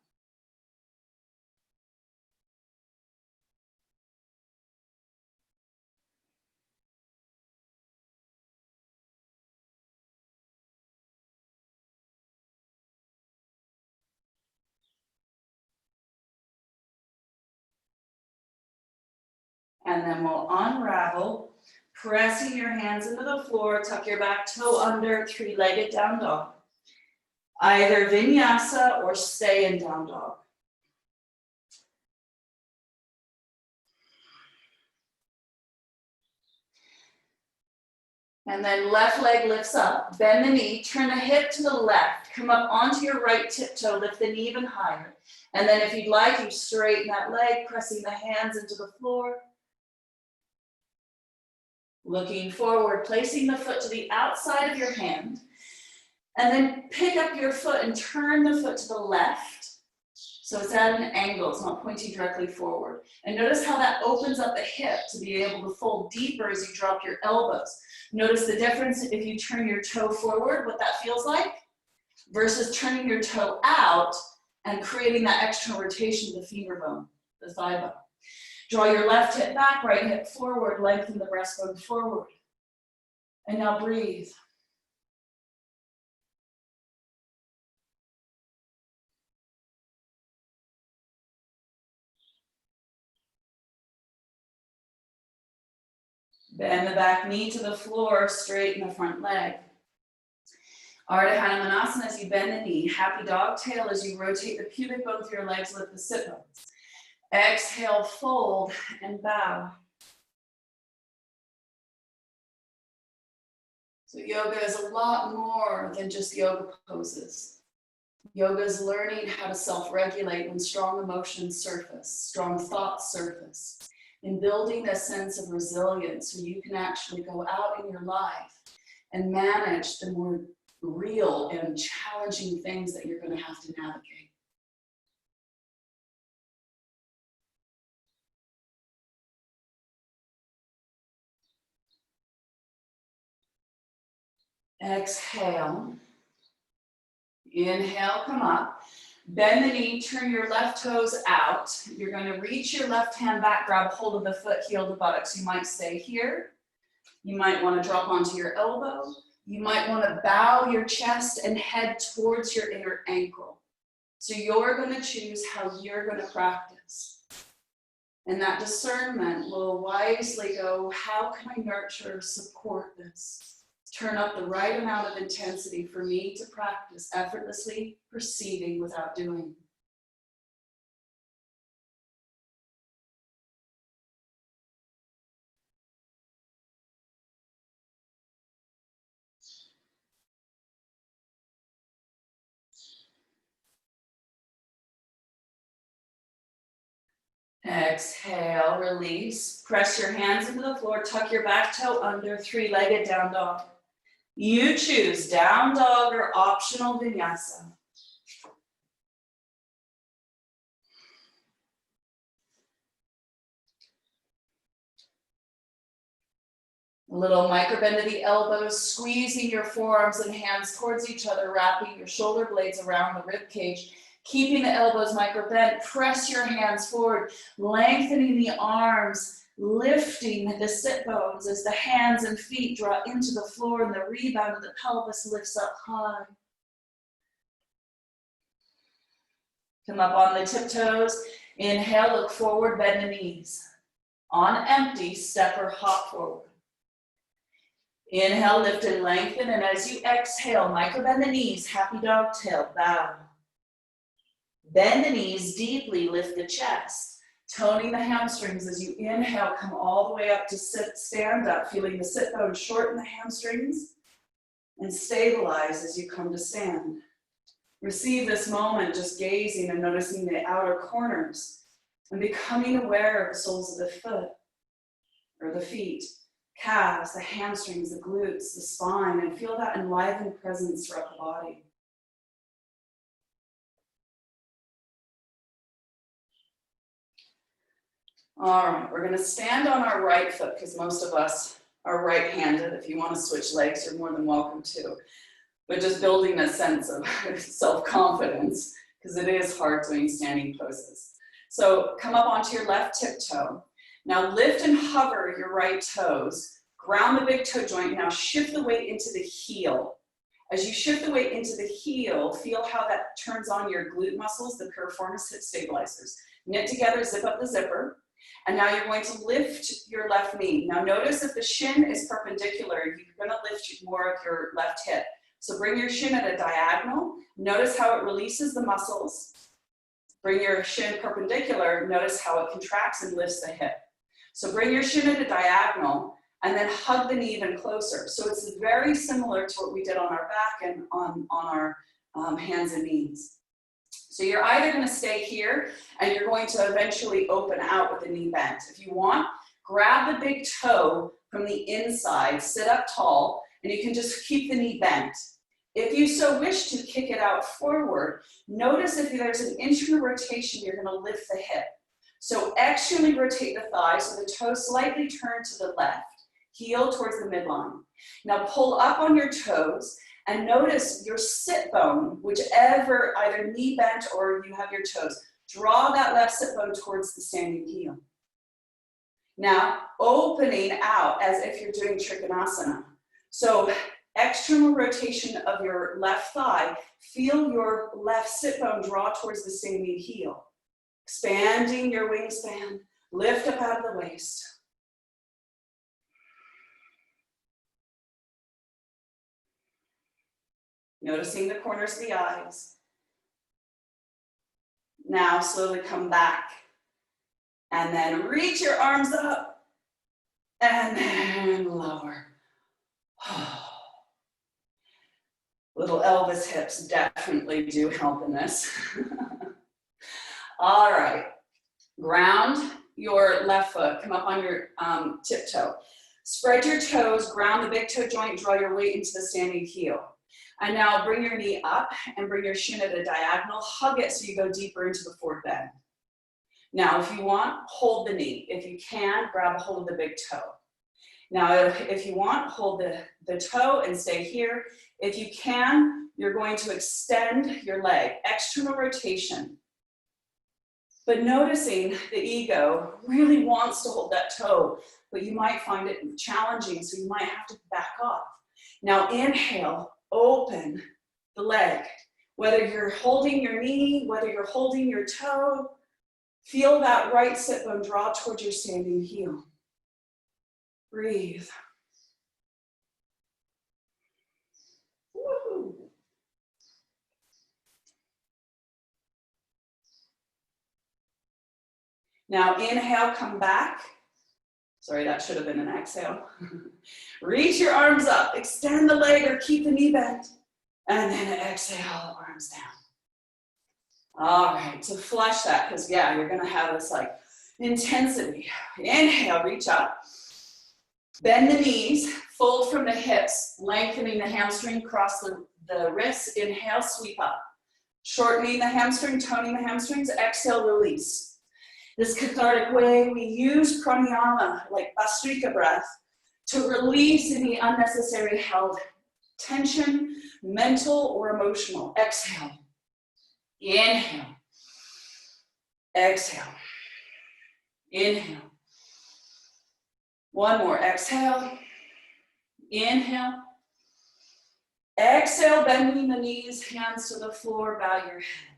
And then we'll unravel, pressing your hands into the floor, tuck your back toe under, three-legged down dog. Either vinyasa or stay in down dog. And then left leg lifts up, bend the knee, turn the hip to the left, come up onto your right tiptoe, lift the knee even higher. And then if you'd like, you straighten that leg, pressing the hands into the floor. Looking forward, placing the foot to the outside of your hand, and then pick up your foot and turn the foot to the left. So it's at an angle, it's not pointing directly forward. And notice how that opens up the hip to be able to fold deeper as you drop your elbows. Notice the difference if you turn your toe forward, what that feels like, versus turning your toe out and creating that external rotation of the femur bone, the thigh bone. Draw your left hip back, right hip forward, lengthen the breastbone forward. And now breathe. Bend the back knee to the floor, straighten the front leg. Ardha Hanumanasana as you bend the knee. Happy dog tail as you rotate the pubic bone through your legs, lift the sit bones. Exhale, fold and bow. So yoga is a lot more than just yoga poses. Yoga is learning how to self-regulate when strong emotions surface, strong thoughts surface, and building a sense of resilience so you can actually go out in your life and manage the more real and challenging things that you're going to have to navigate. Exhale. Inhale, come up. Bend the knee, turn your left toes out. You're going to reach your left hand back, grab hold of the foot, heel to buttocks. You might stay here. You might want to drop onto your elbow. You might want to bow your chest and head towards your inner ankle. So you're going to choose how you're going to practice. And that discernment will wisely go, how can I nurture, support this? Turn up the right amount of intensity for me to practice effortlessly perceiving without doing. Exhale, release. Press your hands into the floor, tuck your back toe under, three-legged down dog. You choose down dog or optional vinyasa. A little micro bend of the elbows, squeezing your forearms and hands towards each other, wrapping your shoulder blades around the rib cage. Keeping the elbows micro bent, press your hands forward, lengthening the arms, lifting the sit bones as the hands and feet draw into the floor and the rebound of the pelvis lifts up high. Come up on the tiptoes. Inhale, look forward, bend the knees. On empty, step or hop forward. Inhale, lift and lengthen, and as you exhale, micro bend the knees, happy dog tail, bow. Bend the knees deeply, lift the chest, toning the hamstrings as you inhale, come all the way up to sit, stand up, feeling the sit bones shorten the hamstrings, and stabilize as you come to stand. Receive this moment just gazing and noticing the outer corners and becoming aware of the soles of the foot or the feet, calves, the hamstrings, the glutes, the spine, and feel that enlivened presence throughout the body. All right, we're going to stand on our right foot because most of us are right-handed. If you want to switch legs, you're more than welcome to. But just building a sense of self-confidence because it is hard doing standing poses. So come up onto your left tiptoe. Now lift and hover your right toes. Ground the big toe joint. Now shift the weight into the heel. As you shift the weight into the heel, feel how that turns on your glute muscles, the piriformis hip stabilizers. Knit together, zip up the zipper. And now you're going to lift your left knee. Now notice if the shin is perpendicular, you're going to lift more of your left hip. So bring your shin at a diagonal. Notice how it releases the muscles. Bring your shin perpendicular. Notice how it contracts and lifts the hip. So bring your shin at a diagonal and then hug the knee even closer. So it's very similar to what we did on our back and on our hands and knees. So you're either going to stay here and you're going to eventually open out with the knee bent. If you want, grab the big toe from the inside, sit up tall, and you can just keep the knee bent. If you so wish to kick it out forward, notice if there's an inch of rotation, you're going to lift the hip. So externally rotate the thigh so the toes slightly turn to the left, heel towards the midline. Now pull up on your toes and notice your sit bone, whichever, either knee bent or you have your toes. Draw that left sit bone towards the standing heel. Now, opening out as if you're doing Trikonasana. So external rotation of your left thigh. Feel your left sit bone draw towards the standing heel. Expanding your wingspan. Lift up out of the waist. Noticing the corners of the eyes. Now slowly come back. And then reach your arms up. And then lower. Little Elvis hips definitely do help in this. All right. Ground your left foot. Come up on your tiptoe. Spread your toes. Ground the big toe joint. Draw your weight into the standing heel. And now bring your knee up and bring your shin at a diagonal. Hug it so you go deeper into the forward bend. Now, if you want, hold the knee. If you can, grab a hold of the big toe. Now, if you want, hold the toe and stay here. If you can, you're going to extend your leg, external rotation. But noticing the ego really wants to hold that toe, but you might find it challenging, so you might have to back off. Now, inhale, open the leg. Whether you're holding your knee, whether you're holding your toe, feel that right sit bone draw towards your standing heel. Breathe. Woo. Now inhale, come back. Sorry, that should have been an exhale. Reach your arms up, extend the leg or keep the knee bent. And then exhale, arms down. All right, to flush that, because yeah, you're gonna have this like intensity. Inhale, reach up. Bend the knees, fold from the hips, lengthening the hamstring, cross the wrists. Inhale, sweep up. Shortening the hamstring, toning the hamstrings. Exhale, release. This cathartic way, we use pranayama, like Bhastrika breath, to release any unnecessary held tension, mental or emotional. Exhale. Inhale. Exhale. Inhale. One more. Exhale. Inhale. Exhale, bending the knees, hands to the floor, bow your head.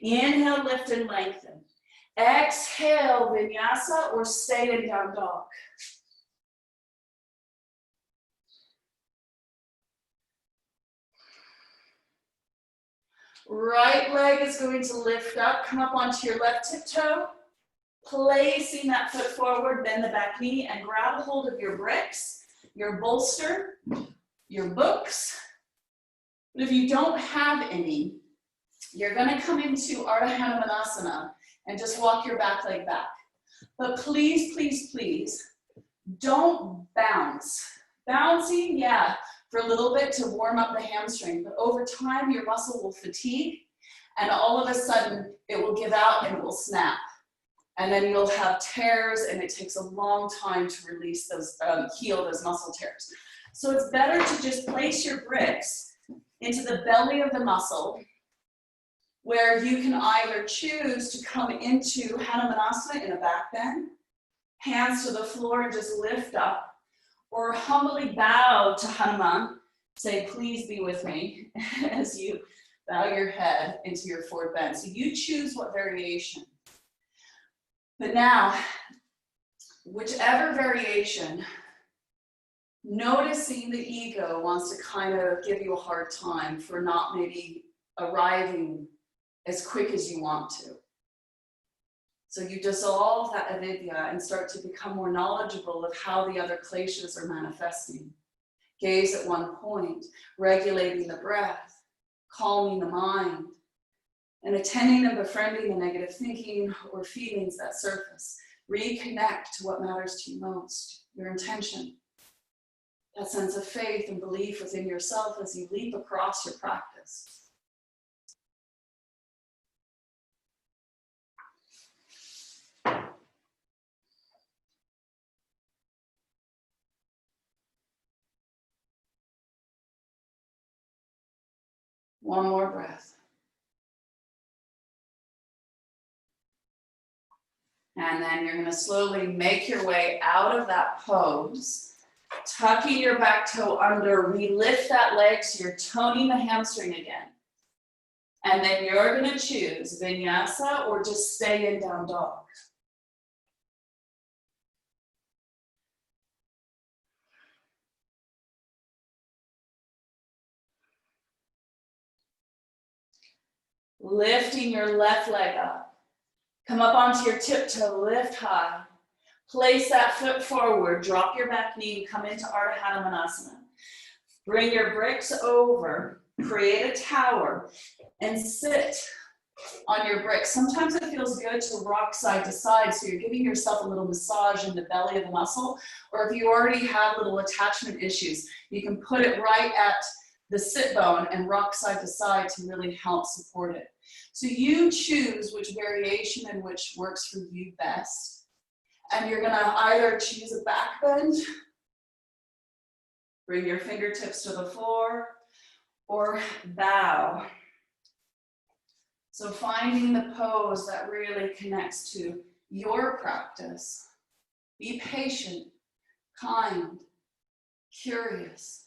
Inhale, lift and lengthen. Exhale, vinyasa or stay in down dog. Right leg is going to lift up, come up onto your left tiptoe. Placing that foot forward, bend the back knee and grab a hold of your bricks, your bolster, your books. But if you don't have any, you're gonna come into Hanumanasana and just walk your back leg back. But please, please, please, don't bounce. Bouncing, yeah, for a little bit to warm up the hamstring, but over time your muscle will fatigue and all of a sudden it will give out and it will snap. And then you'll have tears and it takes a long time to release those, heal those muscle tears. So it's better to just place your bricks into the belly of the muscle where you can either choose to come into Hanumanasana in a back bend, hands to the floor and just lift up, or humbly bow to Hanuman, say, please be with me as you bow your head into your forward bend. So you choose what variation. But now, whichever variation, noticing the ego wants to kind of give you a hard time for not maybe arriving as quick as you want to. So you dissolve that Avidya and start to become more knowledgeable of how the other kleshas are manifesting. Gaze at one point, regulating the breath, calming the mind, and attending and befriending the negative thinking or feelings that surface. Reconnect to what matters to you most, your intention. That sense of faith and belief within yourself as you leap across your practice. One more breath. And then you're going to slowly make your way out of that pose. Tucking your back toe under, relift that leg so you're toning the hamstring again. And then you're gonna choose vinyasa or just stay in down dog. Lifting your left leg up. Come up onto your tiptoe, lift high. Place that foot forward, drop your back knee, and come into Ardha Hanumanasana. Bring your bricks over, create a tower, and sit on your bricks. Sometimes it feels good to rock side to side, so you're giving yourself a little massage in the belly of the muscle, or if you already have little attachment issues, you can put it right at the sit bone and rock side to side to really help support it. So you choose which variation and which works for you best. And you're gonna either choose a back bend, bring your fingertips to the floor, or bow. So finding the pose that really connects to your practice. Be patient, kind, curious.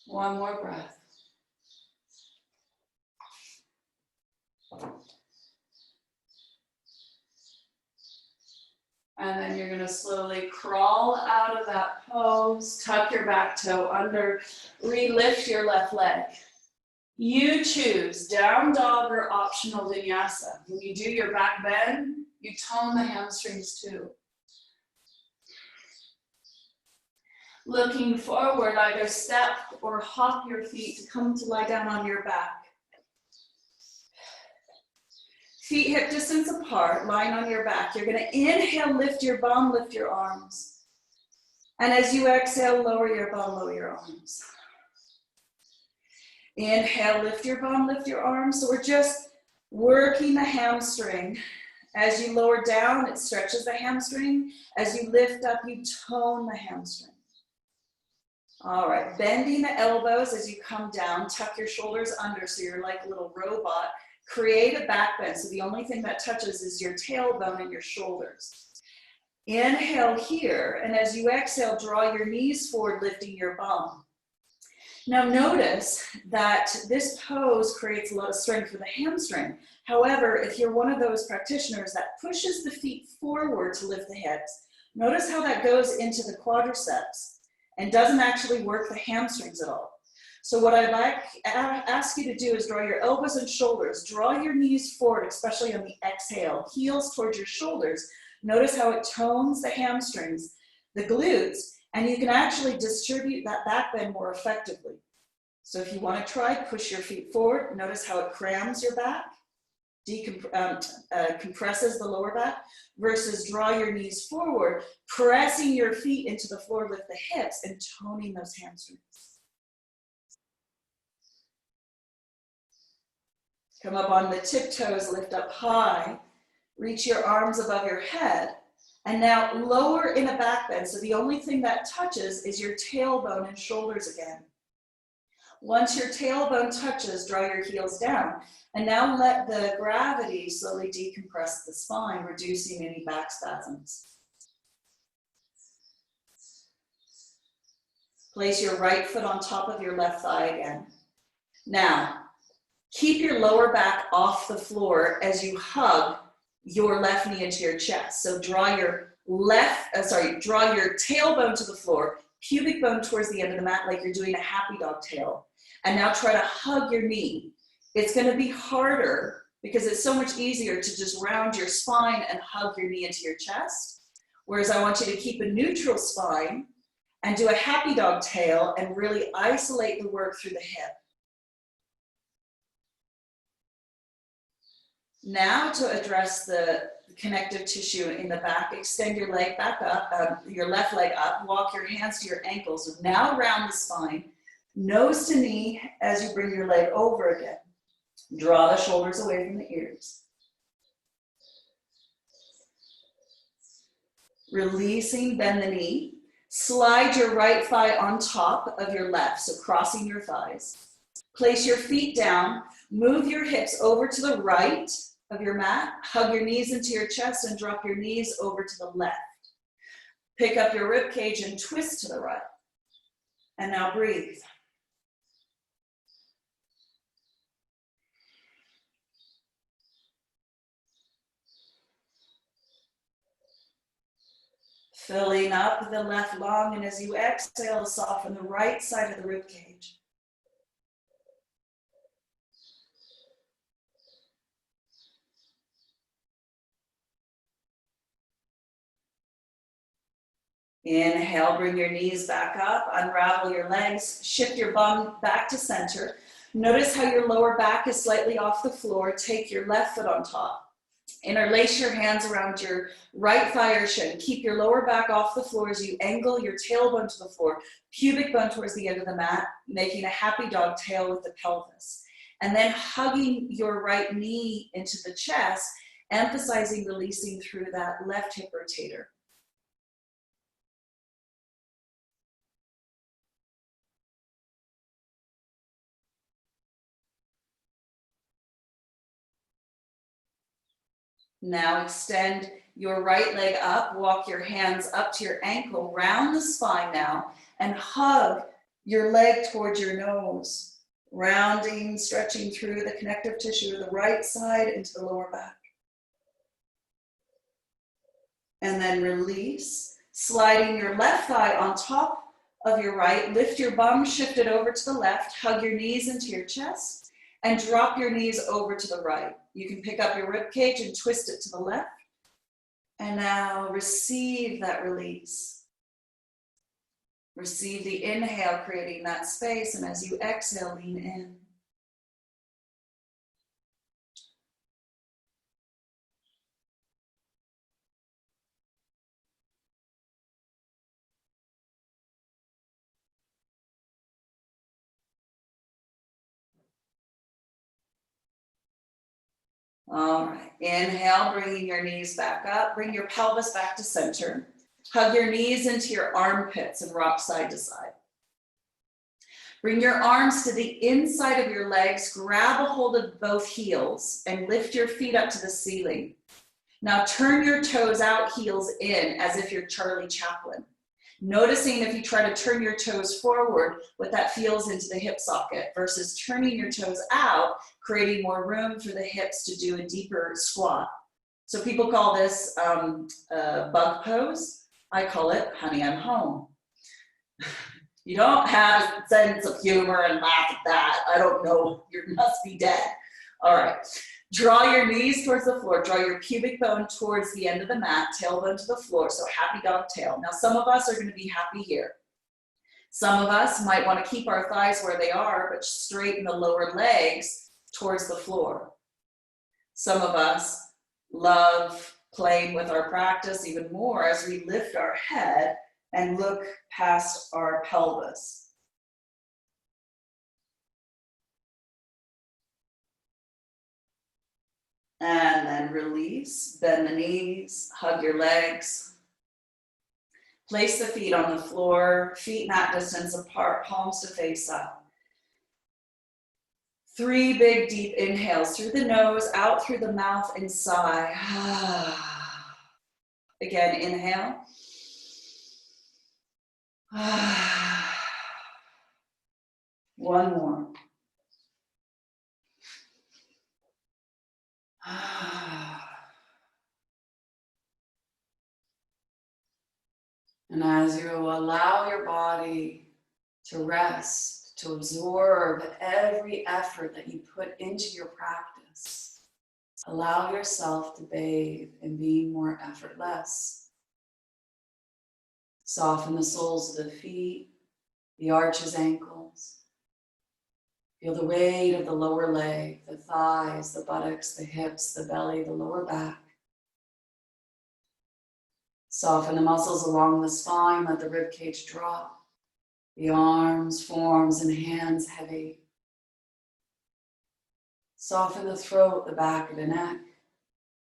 One more breath. And then you're gonna slowly crawl out of that pose, tuck your back toe under, relift your left leg. You choose down dog or optional vinyasa. When you do your back bend, you tone the hamstrings too. Looking forward, either step or hop your feet to come to lie down on your back. Feet hip distance apart, lying on your back. You're gonna inhale, lift your bum, lift your arms. And as you exhale, lower your bum, lower your arms. Inhale, lift your bum, lift your arms. So we're just working the hamstring. As you lower down, it stretches the hamstring. As you lift up, you tone the hamstring. All right, bending the elbows as you come down, tuck your shoulders under so you're like a little robot. Create a back bend, so the only thing that touches is your tailbone and your shoulders. Inhale here, and as you exhale, draw your knees forward, lifting your bum. Now notice that this pose creates a lot of strength for the hamstring. However, if you're one of those practitioners that pushes the feet forward to lift the hips, notice how that goes into the quadriceps and doesn't actually work the hamstrings at all. So what I'd ask you to do is draw your elbows and shoulders, draw your knees forward, especially on the exhale, heels towards your shoulders. Notice how it tones the hamstrings, the glutes, and you can actually distribute that back bend more effectively. So if you want to try, push your feet forward. Notice how it crams your back, compresses the lower back, versus draw your knees forward, pressing your feet into the floor, lift the hips, and toning those hamstrings. Come up on the tiptoes, lift up high, reach your arms above your head, and now lower in a back bend. So the only thing that touches is your tailbone and shoulders again. Once your tailbone touches, draw your heels down. And now let the gravity slowly decompress the spine, reducing any back spasms. Place your right foot on top of your left thigh again. Now, keep your lower back off the floor as you hug your left knee into your chest. So draw your draw your tailbone to the floor, pubic bone towards the end of the mat like you're doing a happy dog tail. And now try to hug your knee. It's gonna be harder because it's so much easier to just round your spine and hug your knee into your chest. Whereas I want you to keep a neutral spine and do a happy dog tail and really isolate the work through the hip. Now to address the connective tissue in the back, extend your leg back up, your left leg up, walk your hands to your ankles. So now round the spine, nose to knee as you bring your leg over again. Draw the shoulders away from the ears. Releasing, bend the knee. Slide your right thigh on top of your left, so crossing your thighs. Place your feet down. Move your hips over to the right of your mat. Hug your knees into your chest and drop your knees over to the left. Pick up your rib cage and twist to the right. And now breathe. Filling up the left lung, and as you exhale, soften the right side of the rib cage. Inhale, bring your knees back up, unravel your legs, shift your bum back to center. Notice how your lower back is slightly off the floor. Take your left foot on top. Interlace your hands around your right thigh or shin. Keep your lower back off the floor as you angle your tailbone to the floor, pubic bone towards the end of the mat, making a happy dog tail with the pelvis. And then hugging your right knee into the chest, emphasizing releasing through that left hip rotator. Now extend your right leg up, walk your hands up to your ankle, round the spine now, and hug your leg towards your nose, rounding, stretching through the connective tissue of the right side into the lower back. And then release, sliding your left thigh on top of your right, lift your bum, shift it over to the left, hug your knees into your chest, and drop your knees over to the right. You can pick up your rib cage and twist it to the left. And now receive that release. Receive the inhale, creating that space, and as you exhale, lean in. All right, inhale, bringing your knees back up. Bring your pelvis back to center. Hug your knees into your armpits and rock side to side. Bring your arms to the inside of your legs. Grab a hold of both heels and lift your feet up to the ceiling. Now turn your toes out, heels in, as if you're Charlie Chaplin. Noticing if you try to turn your toes forward, what that feels into the hip socket versus turning your toes out, creating more room for the hips to do a deeper squat. So people call this bug pose. I call it, honey, I'm home. You don't have a sense of humor and laugh at that. I don't know, you must be dead. All right. Draw your knees towards the floor. Draw your pubic bone towards the end of the mat, tailbone to the floor. So happy dog tail. Now some of us are going to be happy here. Some of us might want to keep our thighs where they are, but straighten the lower legs towards the floor. Some of us love playing with our practice even more as we lift our head and look past our pelvis. And then release, bend the knees, hug your legs. Place the feet on the floor, feet mat distance apart, palms to face up. 3 big deep inhales through the nose, out through the mouth, and sigh. Again, inhale. One more. And as you allow your body to rest, to absorb every effort that you put into your practice, allow yourself to bathe in being more effortless. Soften the soles of the feet, the arches, ankles. Feel the weight of the lower leg, the thighs, the buttocks, the hips, the belly, the lower back. Soften the muscles along the spine, let the rib cage drop. The arms, forearms, and hands heavy. Soften the throat, the back of the neck,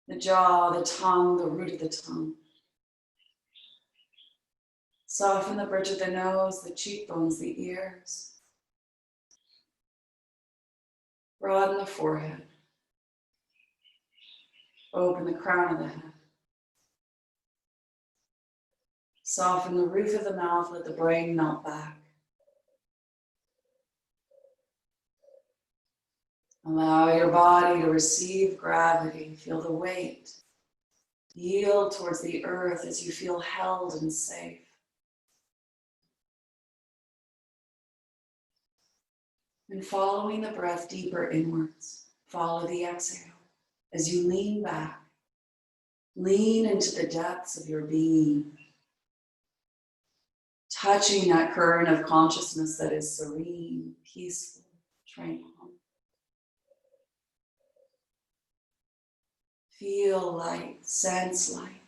the jaw, the tongue, the root of the tongue. Soften the bridge of the nose, the cheekbones, the ears. Broaden the forehead. Open the crown of the head. Soften the roof of the mouth, let the brain melt back. Allow your body to receive gravity. Feel the weight. Yield towards the earth as you feel held and safe. And following the breath deeper inwards, follow the exhale as you lean back. Lean into the depths of your being, touching that current of consciousness that is serene, peaceful, tranquil. Feel light, sense light.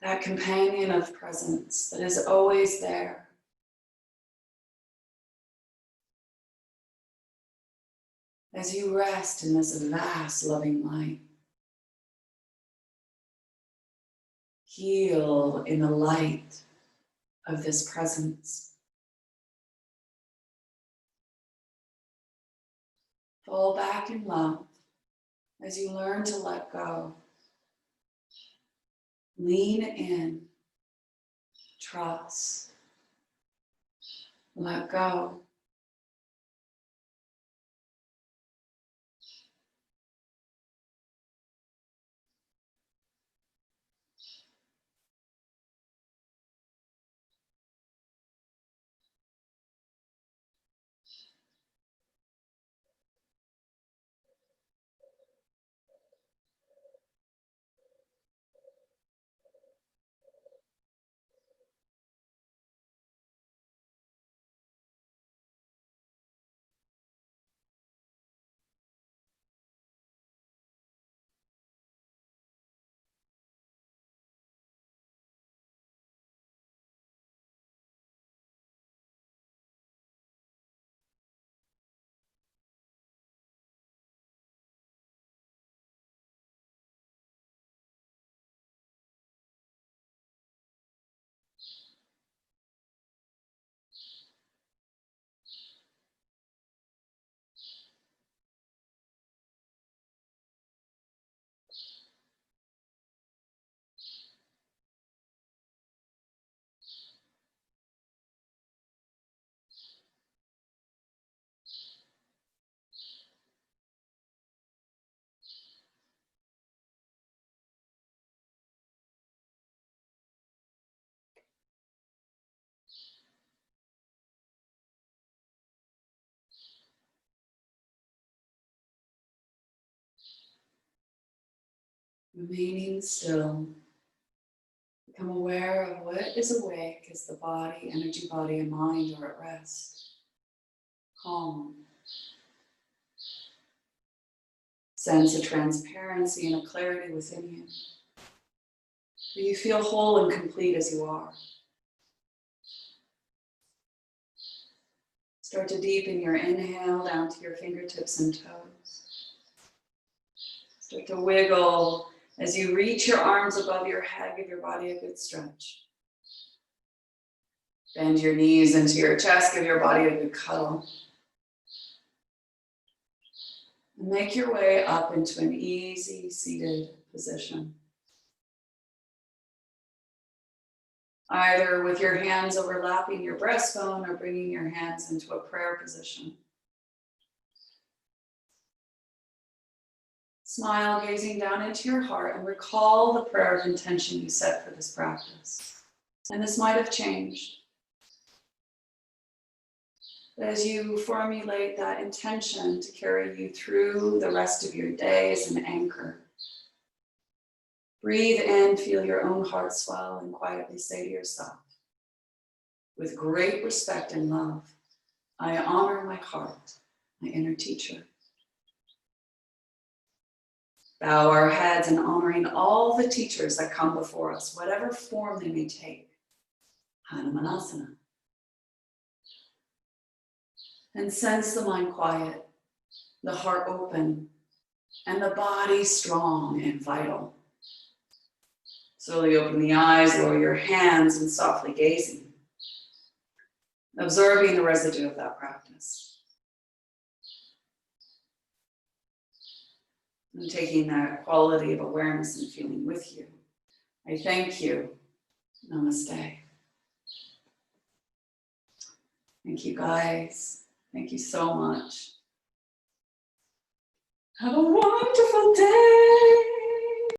That companion of presence that is always there. As you rest in this vast loving light. Heal in the light of this presence. Fall back in love as you learn to let go. Lean in, trust, let go. Remaining still, become aware of what is awake as the body, energy, body, and mind are at rest. Calm. Sense a transparency and a clarity within you. Where you feel whole and complete as you are. Start to deepen your inhale down to your fingertips and toes. Start to wiggle as you reach your arms above your head. Give your body a good stretch. Bend your knees into your chest. Give your body a good cuddle. And make your way up into an easy seated position. Either with your hands overlapping your breastbone or bringing your hands into a prayer position. Smile, gazing down into your heart, and recall the prayer of intention you set for this practice. And this might have changed. But as you formulate that intention to carry you through the rest of your day as an anchor, breathe in, feel your own heart swell, and quietly say to yourself, with great respect and love, I honor my heart, my inner teacher. Bow our heads in honoring all the teachers that come before us, whatever form they may take. Hanumanasana. And sense the mind quiet, the heart open, and the body strong and vital. Slowly open the eyes, lower your hands, and softly gazing. Absorbing the residue of that practice. And taking that quality of awareness and feeling with you. I thank you. Namaste. Thank you, guys. Thank you so much. Have a wonderful day.